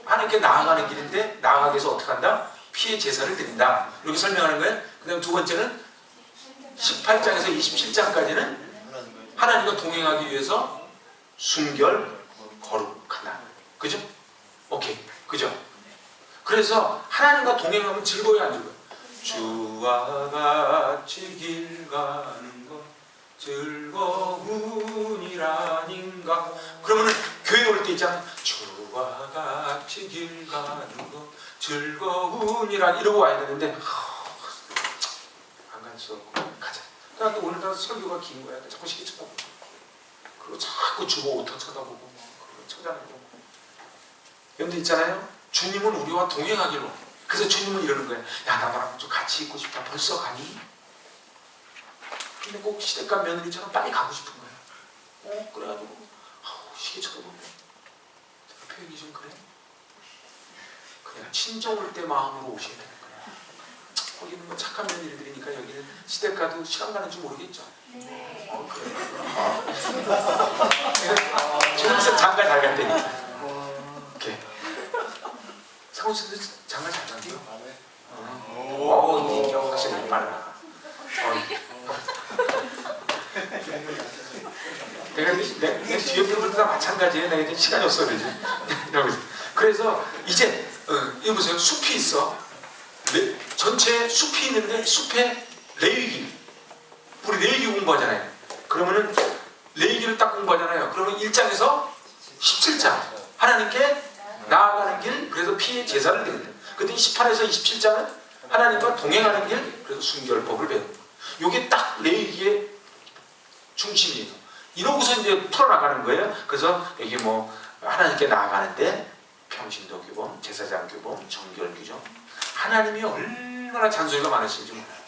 하나님께 나아가는 길인데 나아가기 위해서 어떻게 한다? 피의 제사를 드린다. 이렇게 설명하는 거예요. 그 다음 두 번째는 18장에서 27장까지는 하나님과 동행하기 위해서 순결, 거룩하다. 그죠? 오케이. 그죠? 그래서 하나님과 동행하면 즐거워요, 안 즐거워요? 주와 같이 길 가는 것 즐거운 일 아닌가? 그러면은 교회 올 때 있잖아요. 주와 다 같이 길 가는 거 즐거운이라 이러고 와야 되는데 안 갈 수 없고 가자. 그러니까 오늘따라 설교가 긴 거야. 자꾸 시계 쳐다보고 그리고 자꾸 주보 옷터 쳐다보고 그리고 천장을 보고. 여러분들 있잖아요. 주님은 우리와 동행하기로. 그래서 주님은 이러는 거예요. 야, 나랑 좀 같이 있고 싶다. 벌써 가니? 근데 꼭 시댁가 며느리처럼 빨리 가고 싶은 거예요. 그래가지고 시계 쳐다보면 표현이 좀 그래? 그냥 친정 올 때 마음으로 오셔야 되는 거야. 거기는 뭐 착한 며느리들이니까 여기는 시댁가도 시간 가는 줄 모르겠죠? 네. 그래. 저기서 장가 잘 갔다니까. 이렇게. 상훈 씨도 장가 잘 갔죠? 이 확실히 빨라. 내가 뒤에 분들도 다 마찬가지예요. 내가 이제 시간이 없어 그러지. 그래서 이제 이거 보세요. 숲이 있어. 전체 숲이 있는데 숲에 레위기. 우리 레위기 공부하잖아요. 그러면은 레위기를 딱 공부하잖아요. 그러면 1장에서 17장 하나님께 나아가는 길, 그래서 피의 제사를 드린다. 그때 18에서 27장은 하나님과 동행하는 길, 그래서 순결법을 배우는 거예요. 이게 딱 레위기의 중심이에요. 이러고서 이제 풀어나가는 거예요. 그래서 여기 뭐 하나님께 나아가는데 평신도 규범, 제사장 규범, 정결 규정. 하나님이 얼마나 잔소리가 많으신지 몰라요.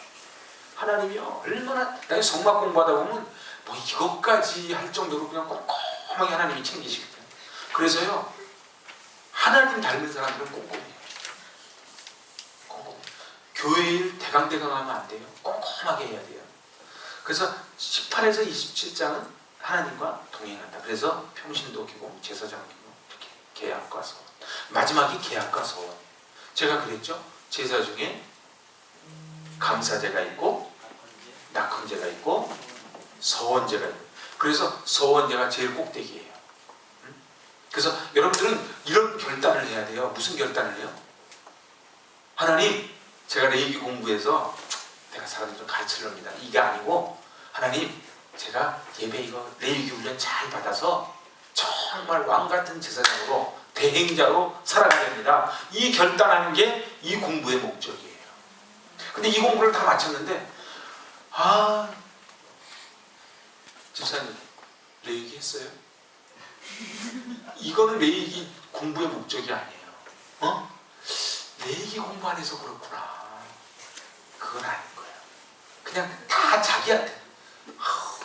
하나님이 얼마나 나중에 성막 공부하다 보면 뭐 이것까지 할 정도로 그냥 꼼꼼하게 하나님이 챙기시거든요. 그래서요 하나님 닮은 사람들은 꼼꼼해요. 꼼꼼해. 교회 일 대강대강하면 안 돼요. 꼼꼼하게 해야 돼요. 그래서 18에서 27장은 하나님과 동행한다. 그래서 평신도 규범, 제사장 규범, 이렇게 계약과 서원. 마지막이 계약과 서원. 제가 그랬죠. 제사 중에 감사제가 있고 낙헌제가 있고 서원제가 있고. 그래서 서원제가 제일 꼭대기예요. 그래서 여러분들은 이런 결단을 해야 돼요. 무슨 결단을 해요? 하나님, 제가 레위기 공부해서 내가 사람들을 가르치려합니다. 이게 아니고 하나님, 제가 예배 이거 레위기 훈련 잘 받아서 정말 왕같은 제사장으로 대행자로 살아가야 됩니다. 이 결단하는 게 이 공부의 목적이에요. 근데 이 공부를 다 마쳤는데 집사님 레위기 했어요? 이거는 레위기 공부의 목적이 아니에요. 레위기 공부 안 해서 그렇구나. 그건 아닌 거예요. 그냥 다 자기한테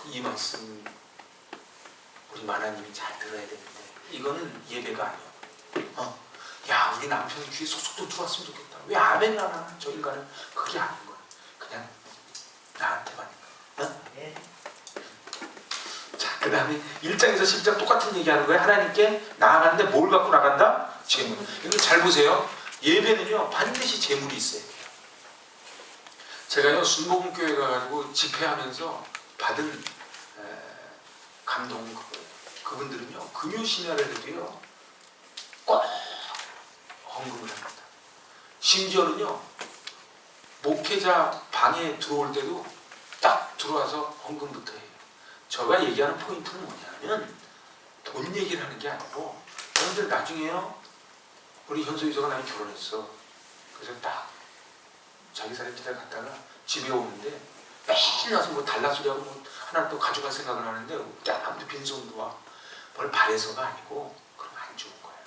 이 말씀 우리 마나님이 잘 들어야 되는데 이거는 예배가 아니에요. 야, 우리 남편이 귀에 속속도 들어왔으면 좋겠다. 왜 아멘을 안 하나? 저 인간은 그게 아닌 거예요. 그냥 나한테만. 자, 그 다음에 1장에서 10장 똑같은 얘기하는 거예요. 하나님께 나아가는데 뭘 갖고 나간다? 재물. 이거 잘 보세요. 예배는요 반드시 재물이 있어야 돼요. 제가요 순복음교회 가가지고 집회하면서 받은 감동은 그거예요. 그분들은요 금요신야를 해도요 꼭 헌금을 합니다. 심지어는요 목회자 방에 들어올 때도 딱 들어와서 헌금부터 해요. 제가 얘기하는 포인트는 뭐냐면 돈 얘기를 하는 게 아니고 여러분들 나중에요 우리 현수이서가 나이 결혼했어. 그래서 딱 자기 살림집에 갔다가 집에 오는데 매일 나서 뭐 달라소리하고 뭐 하나 또 가져갈 생각을 하는데 아무도 빈손도 와. 뭘 바래서가 아니고 그럼 안 좋은 거예요.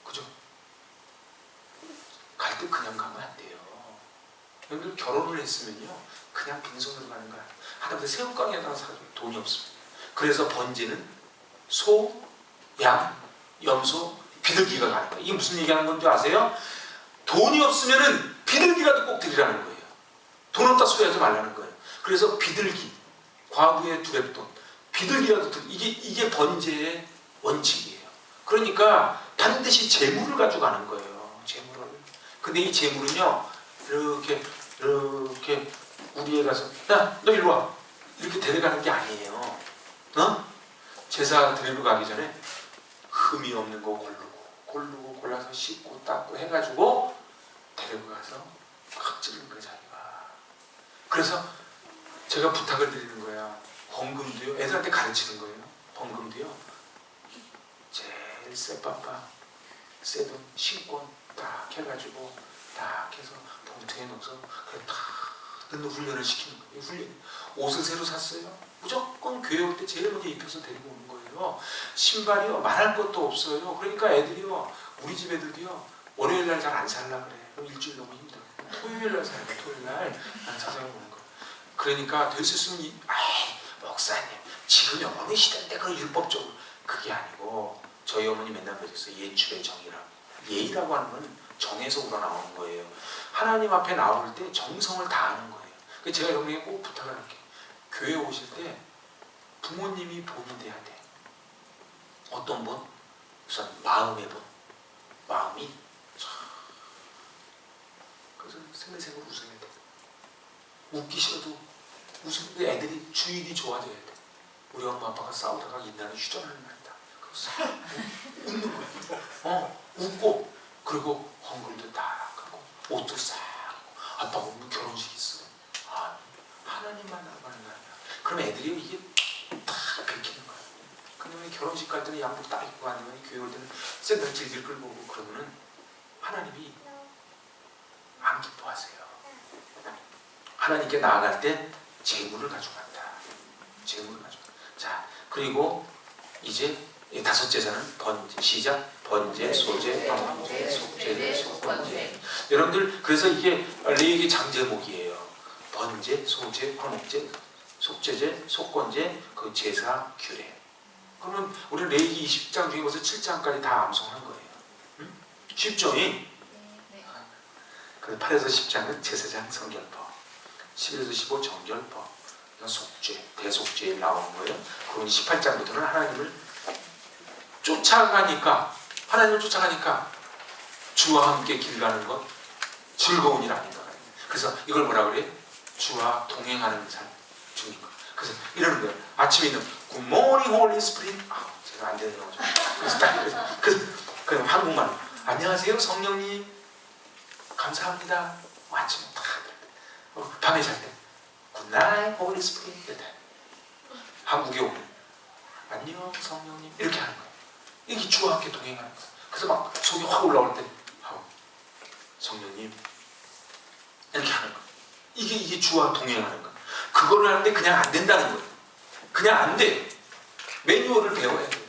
그죠? 갈 때 그냥 가면 안 돼요. 여러분들 결혼을 했으면요 그냥 빈손으로 가는 거야. 하다못해 새우깡에다가 사도 돈이 없습니다. 그래서 번제는 소, 양, 염소, 비둘기가 가는 거예요. 이게 무슨 얘기하는 건지 아세요? 돈이 없으면은 비둘기라도 꼭 드리라는 거예요. 돈 없다 소리하지 말라는 거예요. 그래서 비둘기, 과부의 두랩돈, 비둘기라도 이게 번제의 원칙이에요. 그러니까 반드시 재물을 가져가는 거예요. 재물을. 근데 이 재물은요 이렇게 우리에 가서 야, 너 일로 와 이렇게 데려가는 게 아니에요. 제사 드리러 가기 전에 흠이 없는 거 고르고 골라서 씻고 닦고 해가지고 데리고 가서 확 찌르는 거야 자기가. 그래서 제가 부탁을 드리는 거야. 헌금도요 애들한테 가르치는 거예요. 헌금도요 제일 애들이 쇠빠빠, 쇠돈, 신권 딱 해가지고 딱 해서 봉투에 넣어서 그냥 다 넣는 훈련을 시키는 거예요. 훈련. 옷을 새로 샀어요. 무조건 교회 올 때 제일 먼저 입혀서 데리고 오는 거예요. 신발이요 말할 것도 없어요. 그러니까 애들이요, 우리 집 애들도요, 월요일 날 잘 안 살라 그래. 그럼 일주일 너무 힘들어. 토요일 날 살아요. 토요일 날 난 찾아오는 거. 그러니까 될 수 있으면 목사님 지금이 어느 시대인데 그런 율법적으로, 그게 아니고 저희 어머니 맨날 그러셨어요. 예출의 정의라고. 예의라고 하는 건 정에서 우러나오는 거예요. 하나님 앞에 나올 때 정성을 다하는 거예요. 그래서 제가 여러분에게 꼭 부탁을 할게요. 교회 오실 때 부모님이 본이 돼야 돼. 어떤 분? 우선 마음의 분. 마음이 그래서 생글생글 웃어야 돼. 웃기 싫어도 웃으면 애들이 주인이 좋아져야 돼. 우리 엄마 아빠가 싸우다가 인나는 휴전하는 날이다. 그래서 웃는 거야. 웃고, 그리고 헝글도 딱 하고 옷도 싹 하고, 아빠가 오늘 결혼식 있어. 하나님만 나가는 날이야. 그럼 애들이 이게 다 베끼는 거야. 그러면 결혼식 갈 때는 양복 딱 입고 아니면 교회 올 때는 샌들 질질 끌고 오고, 그러면은 하나님이 안 기뻐하세요. 하나님께 나아갈 때 재물을 가져간다. 재물을 가져간다. 자, 그리고 이제 다섯 제사는 번제, 시작. 번제, 소제, 방제, 속제제, 속건제. 여러분들 그래서 이게 레위기 장제목이에요. 번제, 소제, 번제, 속제제, 속건제, 그 제사 규례. 그러면 우리 레위기 20장 중에 벌써 7장까지 다 암송한 거예요. 응? 쉽죠? 그래서 8에서 10장은 제사장 성결법, 11에서 15 정결법, 속죄, 대속죄에 나오는 거예요. 그럼 18장부터는 하나님을 쫓아가니까, 하나님을 쫓아가니까 주와 함께 길 가는 것 즐거운 일 아닌가. 그래서 이걸 뭐라 그래? 주와 동행하는 삶, 주님과. 그래서 이러는 거예요. 아침에 있는 Good morning Holy Spirit. 제가 안 되는 거죠. 그래서 그럼 한국말 안녕하세요 성령님 감사합니다. 아침에 딱 밤에 잘 때 Good night Holy Spirit. 한국에 오면 안녕 성령님 이렇게 하는 거예요. 이게 주와 함께 동행하는 거예요. 그래서 막 속이 확 올라올 때 성령님 이렇게 하는 거예요. 이게 주와 동행하는 거예요. 그거를 하는데 그냥 안 된다는 거예요. 그냥 안 돼. 매뉴얼을 배워야 돼요.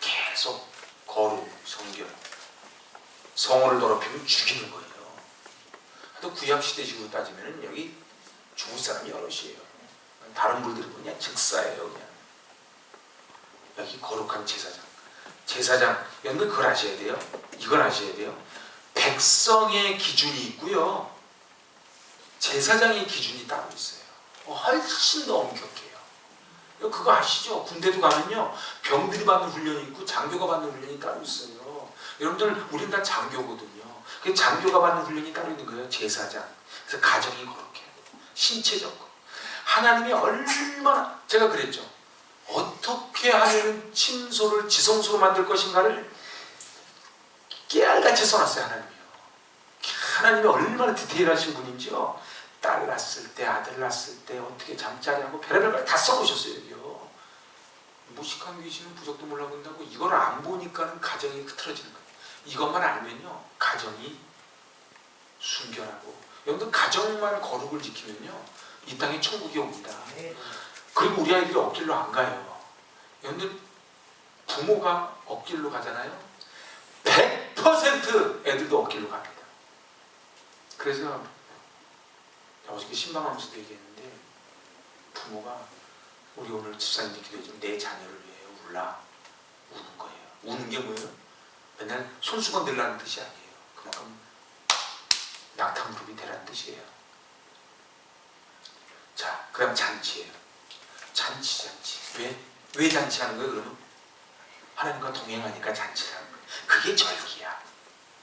계속 거룩, 성결, 성호를 더럽히면 죽이는 거예요. 또 구약시대식으로 따지면 여기 죽을 사람이 여럿이에요. 다른 분들은 그냥 즉사예요. 그냥. 여기 거룩한 제사장. 제사장, 여러분들 그걸 아셔야 돼요. 이걸 아셔야 돼요. 백성의 기준이 있고요. 제사장의 기준이 따로 있어요. 훨씬 더 엄격해요. 그거 아시죠? 군대도 가면요, 병들이 받는 훈련이 있고 장교가 받는 훈련이 따로 있어요. 여러분들 우린 다 장교거든요. 그 장교가 받는 훈련이 따로 있는 거예요. 제사장. 그래서 가정이 거룩해야 돼요. 신체적 거. 하나님이 얼마나, 제가 그랬죠. 어떻게 하면 침소를 지성소로 만들 것인가를 깨알같이 써놨어요. 하나님이요. 하나님이 얼마나 디테일하신 분인지요. 딸 낳았을 때, 아들 낳았을 때 어떻게 잠자리하고 별의별 걸 다 써놓으셨어요. 여기요. 무식한 귀신은 부적도 몰라 본다고 이걸 안 보니까는 가정이 흐트러지는 거예요. 이것만 알면요, 가정이 순결하고, 여러분들 가정만 거룩을 지키면요, 이 땅에 천국이 옵니다. 그리고 우리 아이들이 엇길로 안 가요. 여러분들 부모가 엇길로 가잖아요. 100% 애들도 엇길로 갑니다. 그래서 어저께 신방하면서도 얘기했는데, 부모가 우리 오늘 집사님들 기도해주면 내 자녀를 위해 울라, 우는 거예요. 우는 게 뭐예요? 맨날 손수건 들라는 뜻이 아니에요. 그만큼 낙타무릎이 되라는 뜻이에요. 자, 그럼 잔치예요. 잔치. 왜 잔치하는 거예요? 그러면 하나님과 동행하니까 잔치를 하는 거예요. 그게 절기야.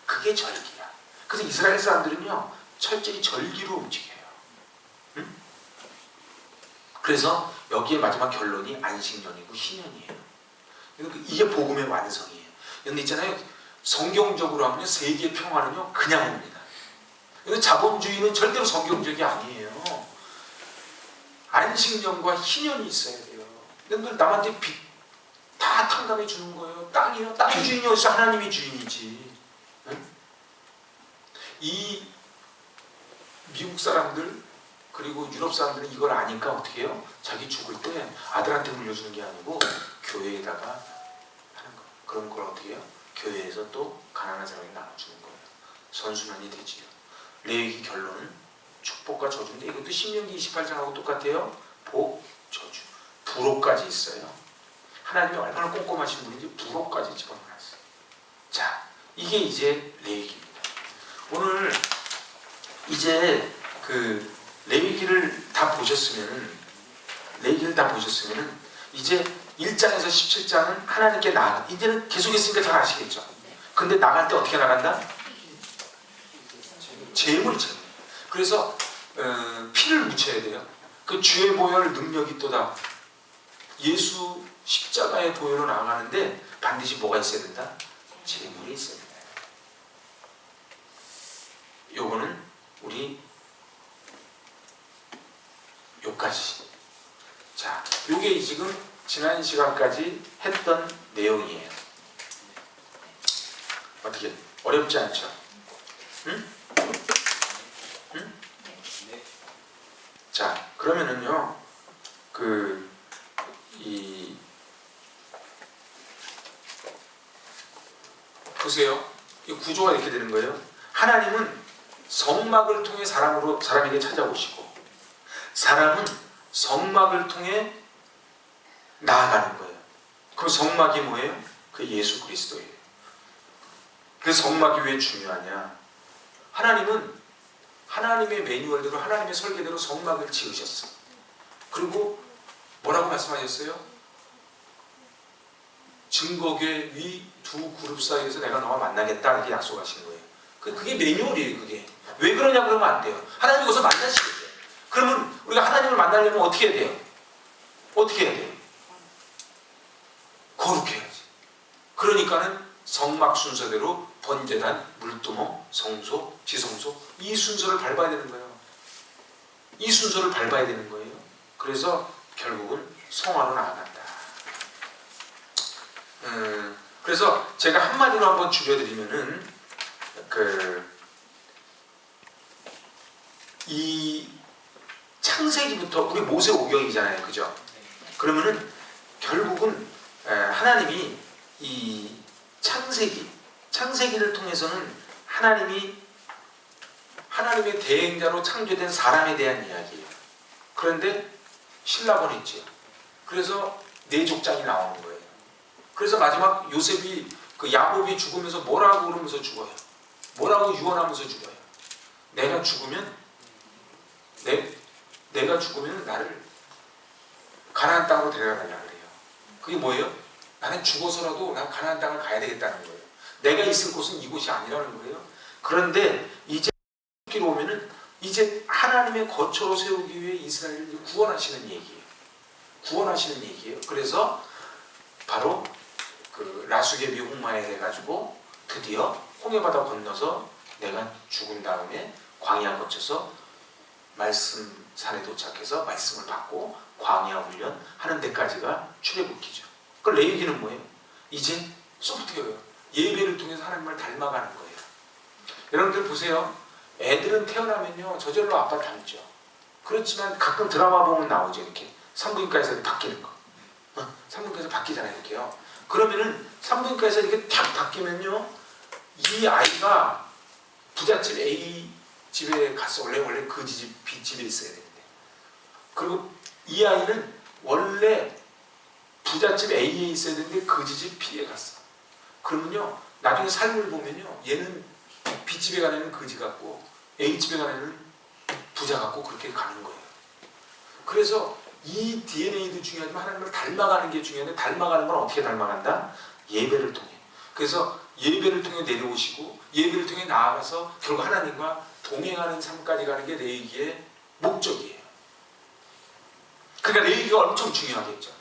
그게 절기야. 그래서 이스라엘 사람들은요, 철저히 절기로 움직여요. 응? 그래서 여기에 마지막 결론이 안식년이고 희년이에요. 이게 복음의 완성이에요. 근데 있잖아요, 성경적으로 하면 세계 평화는요 그냥 옵니다. 자본주의는 절대로 성경적이 아니에요. 안식년과 희년이 있어야 돼요. 여러분들 남한테 다 탕감해 주는 거예요. 땅이요. 땅의 주인이 어디서 하나님이 주인이지. 응? 이 미국 사람들 그리고 유럽 사람들은 이걸 아니까 어떻게 해요? 자기 죽을 때 아들한테 물려주는 게 아니고 교회에다가 하는 거예요. 그럼 그걸 어떻게 해요? 교회에서 또 가난한 사람에게 나눠주는 거예요. 선순환이 되지요. 레위기 결론은 축복과 저주인데 이것도 신명기 28장하고 똑같아요. 복, 저주, 불호까지 있어요. 하나님이 얼마나 꼼꼼하신 분인지 불호까지 집어넣었어요. 자, 이게 이제 레위기입니다. 오늘 이제 그 레위기를 다 보셨으면은 이제 1장에서 17장은 하나님께 나아가. 이제는 계속 있으니까 잘 아시겠죠? 근데 나갈 때 어떻게 나간다? 재물. 그래서 피를 묻혀야 돼요. 그 주의 보혈 능력이 또다. 예수 십자가의 보혈로 나아가는데 반드시 뭐가 있어야 된다? 재물이 있어야 된다. 요거는 우리 요까지. 자, 요게 지금 지난 시간까지 했던 내용이에요. 어떻게? 어렵지 않죠? 응? 응? 자, 그러면은요, 보세요. 이 구조가 이렇게 되는 거예요. 하나님은 성막을 통해 사람에게 찾아오시고, 사람은 성막을 통해 나아가는 거예요. 그 성막이 뭐예요? 그 예수 그리스도예요. 그 성막이 왜 중요하냐? 하나님은 하나님의 매뉴얼대로 하나님의 설계대로 성막을 지으셨어. 그리고 뭐라고 말씀하셨어요? 증거궤 위 두 그룹 사이에서 내가 너와 만나겠다 이렇게 약속하신 거예요. 그게 매뉴얼이에요. 그게 왜 그러냐 그러면 안 돼요. 하나님 거기서 만나시겠어요. 그러면 우리가 하나님을 만나려면 어떻게 해야 돼요? 어떻게 해야 돼요? 거룩해야지. 그러니까는 성막 순서대로 번제단, 물두멍, 성소, 지성소 이 순서를 밟아야 되는 거예요. 이 순서를 밟아야 되는 거예요. 그래서 결국은 성화로 나아간다. 그래서 제가 한마디로 한번 줄여드리면은 이 창세기부터 우리 모세오경이잖아요, 그죠? 그러면은 결국은 하나님이 이 창세기를 통해서는 하나님의 대행자로 창조된 사람에 대한 이야기예요. 그런데 신라곤 있죠. 그래서 네 족장이 나오는 거예요. 그래서 마지막 요셉이 야곱이 죽으면서 뭐라고 그러면서 죽어요. 뭐라고 유언하면서 죽어요. 내가 죽으면 나를 가나안 땅으로 데려가달라 그래요. 그게 뭐예요? 나는 죽어서라도 난 가나안 땅을 가야 되겠다는 거예요. 내가 있을 곳은 이곳이 아니라는 거예요. 그런데 이제 기로 오면은 이제 하나님의 거처로 세우기 위해 이스라엘을 구원하시는 얘기예요. 그래서 바로 라수게비 홍마에 해가지고 드디어 홍해바다 건너서 내가 죽은 다음에 광야 거쳐서 말씀 산에 도착해서 말씀을 받고 광야 훈련 하는 데까지가 출애굽기죠. 그 레위기는 뭐예요? 이제 소프트웨어예요. 예배를 통해서 하나님을 닮아가는 거예요. 여러분들 보세요. 애들은 태어나면요 저절로 아빠 닮죠. 그렇지만 가끔 드라마 보면 나오죠. 이렇게 산부인과에서 바뀌는 거. 산부인과에서 바뀌잖아요. 이렇게요. 그러면은 산부인과에서 이렇게 탁 바뀌면요 이 아이가 부잣집 A 집에 갔어. 원래 그 집 B 집에 있어야 되는데. 그리고 이 아이는 원래 부잣집 A에 있어야 되는데 그 집 B에 갔어. 그러면요 나중에 삶을 보면요 얘는 B 집에 가는 애는 거지 같고 A 집에 가는 애는 부자 같고 그렇게 가는 거예요. 그래서 이 DNA도 중요하지만 하나님을 닮아가는 게 중요한데 닮아가는 건 어떻게 닮아간다? 예배를 통해. 그래서 예배를 통해 내려오시고 예배를 통해 나아가서 결국 하나님과 동행하는 삶까지 가는 게 레위기의 목적이에요. 그러니까 레위기가 엄청 중요하겠죠.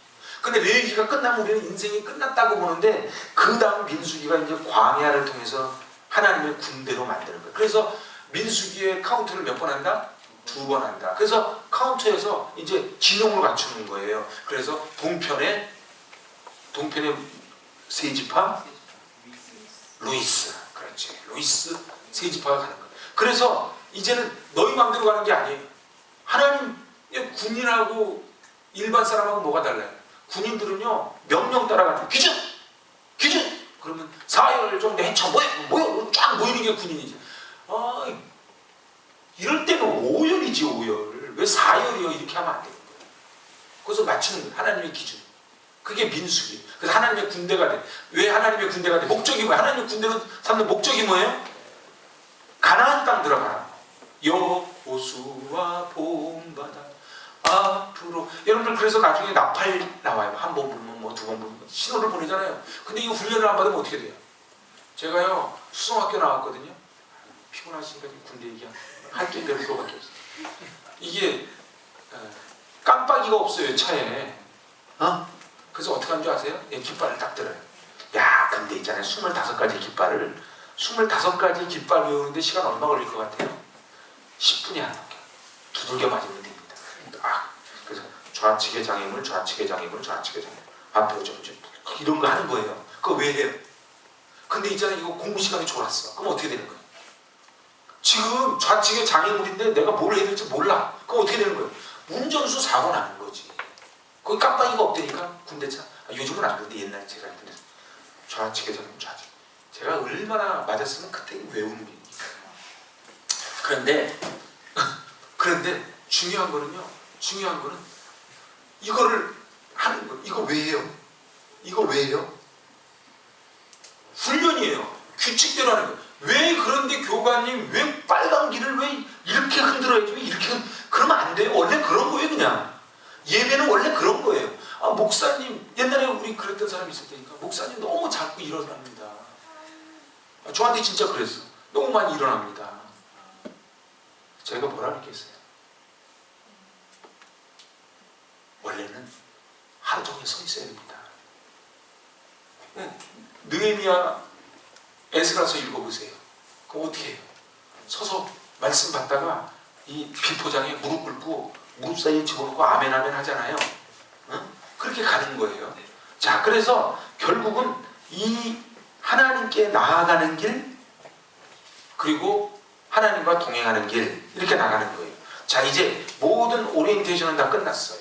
근데 레위기가 끝나면 우리는 인생이 끝났다고 보는데 그 다음 민수기가 이제 광야를 통해서 하나님의 군대로 만드는 거예요. 그래서 민수기의 카운트를 몇 번 한다? 2번 한다. 그래서 카운트에서 이제 진영을 갖추는 거예요. 그래서 동편에 동편의 세 지파 루이스, 그렇지. 루이스 세 지파가 가는 거예요. 그래서 이제는 너희 마음대로 가는 게 아니에요. 하나님의 군인하고 일반 사람하고 뭐가 달라요? 군인들은요 명령 따라가는 기준! 기준! 그러면 사열 정도 해쳐 모여 쫙 모이는 게 군인이지. 이럴 때는 오열이지. 오열. 왜 사열이요? 이렇게 하면 안 되는 거예요. 그래서 맞추는 거예요. 하나님의 기준. 그게 민수기. 그래서 하나님의 군대가 돼. 왜 하나님의 군대가 돼? 목적이 뭐예요? 하나님의 군대로 삼는 목적이 뭐예요? 가나안 땅 들어가라. 여호수아 본받아 앞으로. 여러분들 그래서 나중에 나팔 나와요. 한 번 불면 뭐 두 번 불면 신호를 보내잖아요. 근데 이 훈련을 안 받으면 어떻게 돼요? 제가요 수성학교 나왔거든요. 피곤하시니까 군대 얘기하면 할게 배울 거밖에 없어요. 이게 깜빡이가 없어요 차에. 그래서 어떻게 하는 줄 아세요? 깃발을 딱 들어요. 야 근데 있잖아요 25가지 깃발을 25가지 깃발 외우는데 시간 얼마 걸릴 것 같아요? 10분이 안 넘겨. 두들겨 맞으면 됩니다. 그래서 좌측의 장애물, 좌측의 장애물, 좌측의 장애물, 앞으로 좀 이런 거 하는 거예요. 그거 왜 해요? 근데 있잖아요 이거 공부 시간이 졸았어. 그럼 어떻게 되는 거예요? 지금 좌측의 장애물인데 내가 뭘 해야 될지 몰라. 그럼 어떻게 되는 거예요? 운전수 사고 나는 거지. 거기 깜빡이가 없다니까 군대차. 요즘은 안 그런데 옛날에 제가 했는데 좌측의 장애물, 좌측. 제가 얼마나 맞았으면 그때 외우는 거예요. 그런데 중요한 거는요. 중요한 거는 이거를 하는 거예요. 이거 왜 해요? 이거 왜 해요? 훈련이에요. 규칙대로 하는 거예요. 왜 그런데 교관님 왜 빨간 길을 왜 이렇게 흔들어야지? 왜 이렇게 그러면 안 돼요. 원래 그런 거예요. 그냥 예배는 원래 그런 거예요. 목사님 옛날에 우리 그랬던 사람이 있었다니까. 목사님 너무 자꾸 일어납니다. 저한테 진짜 그랬어. 너무 많이 일어납니다. 제가 뭐라 그랬겠어요? 원래는 하루 종일 서 있어야 됩니다. 느헤미야 에스라서 읽어보세요. 그럼 어떻게 해요? 서서 말씀 받다가 이 비포장에 무릎 꿇고 무릎 사이에 집어넣고 아멘 아멘 하잖아요. 그렇게 가는 거예요. 자, 그래서 결국은 이 하나님께 나아가는 길 그리고 하나님과 동행하는 길 이렇게 나가는 거예요. 자, 이제 모든 오리엔테이션은 다 끝났어요.